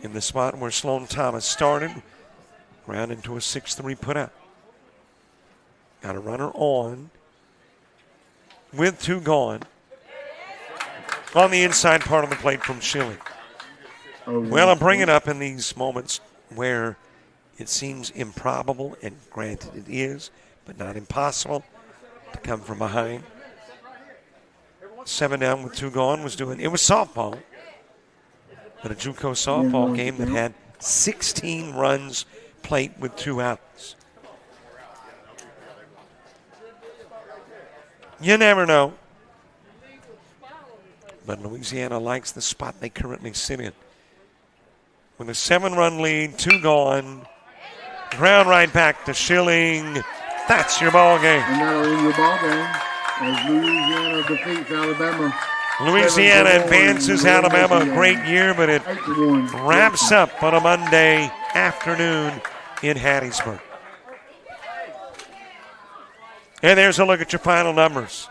in the spot where Sloan Thomas started, round into a 6-3 putout. Got a runner on with 2 gone on the inside part of the plate from Schilling. Well, I bring it up in these moments where it seems improbable, and granted it is, but not impossible, to come from behind. 7 down with 2 gone was doing, it was softball, but a JUCO softball game that had 16 runs plate with 2 outs. You never know. But Louisiana likes the spot they currently sit in. With a 7-run lead, 2 gone, ground right back to Schilling. That's your ball game. And that'll end your ball game as Louisiana defeats Alabama. Louisiana advances Alabama. A great year, but it wraps up on a Monday afternoon in Hattiesburg. And there's a look at your final numbers.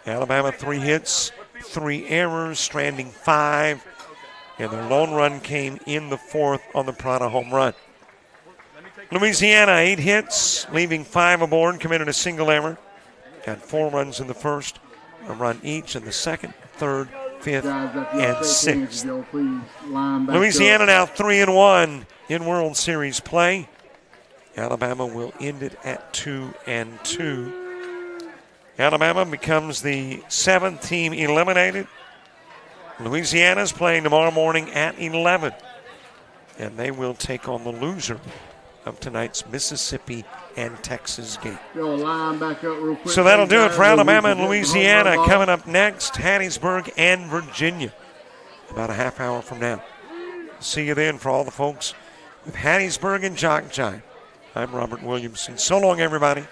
Alabama 3 hits, 3 errors, stranding 5, and their lone run came in the 4th on the Prada home run. Louisiana 8 hits, leaving 5 aboard, committed a single error. Had 4 runs in the 1st, a run each in the 2nd, 3rd, 5th, and 6th. Louisiana now 3-1 in World Series play. Alabama will end it at 2-2. Alabama becomes the 7th team eliminated. Louisiana's playing tomorrow morning at 11, and they will take on the loser of tonight's Mississippi and Texas game. So that'll do it for Alabama and Louisiana. Coming up next, Hattiesburg and Virginia, about a half hour from now. See you then for all the folks with Hattiesburg and JockJive. I'm Robert Williamson. So long, everybody.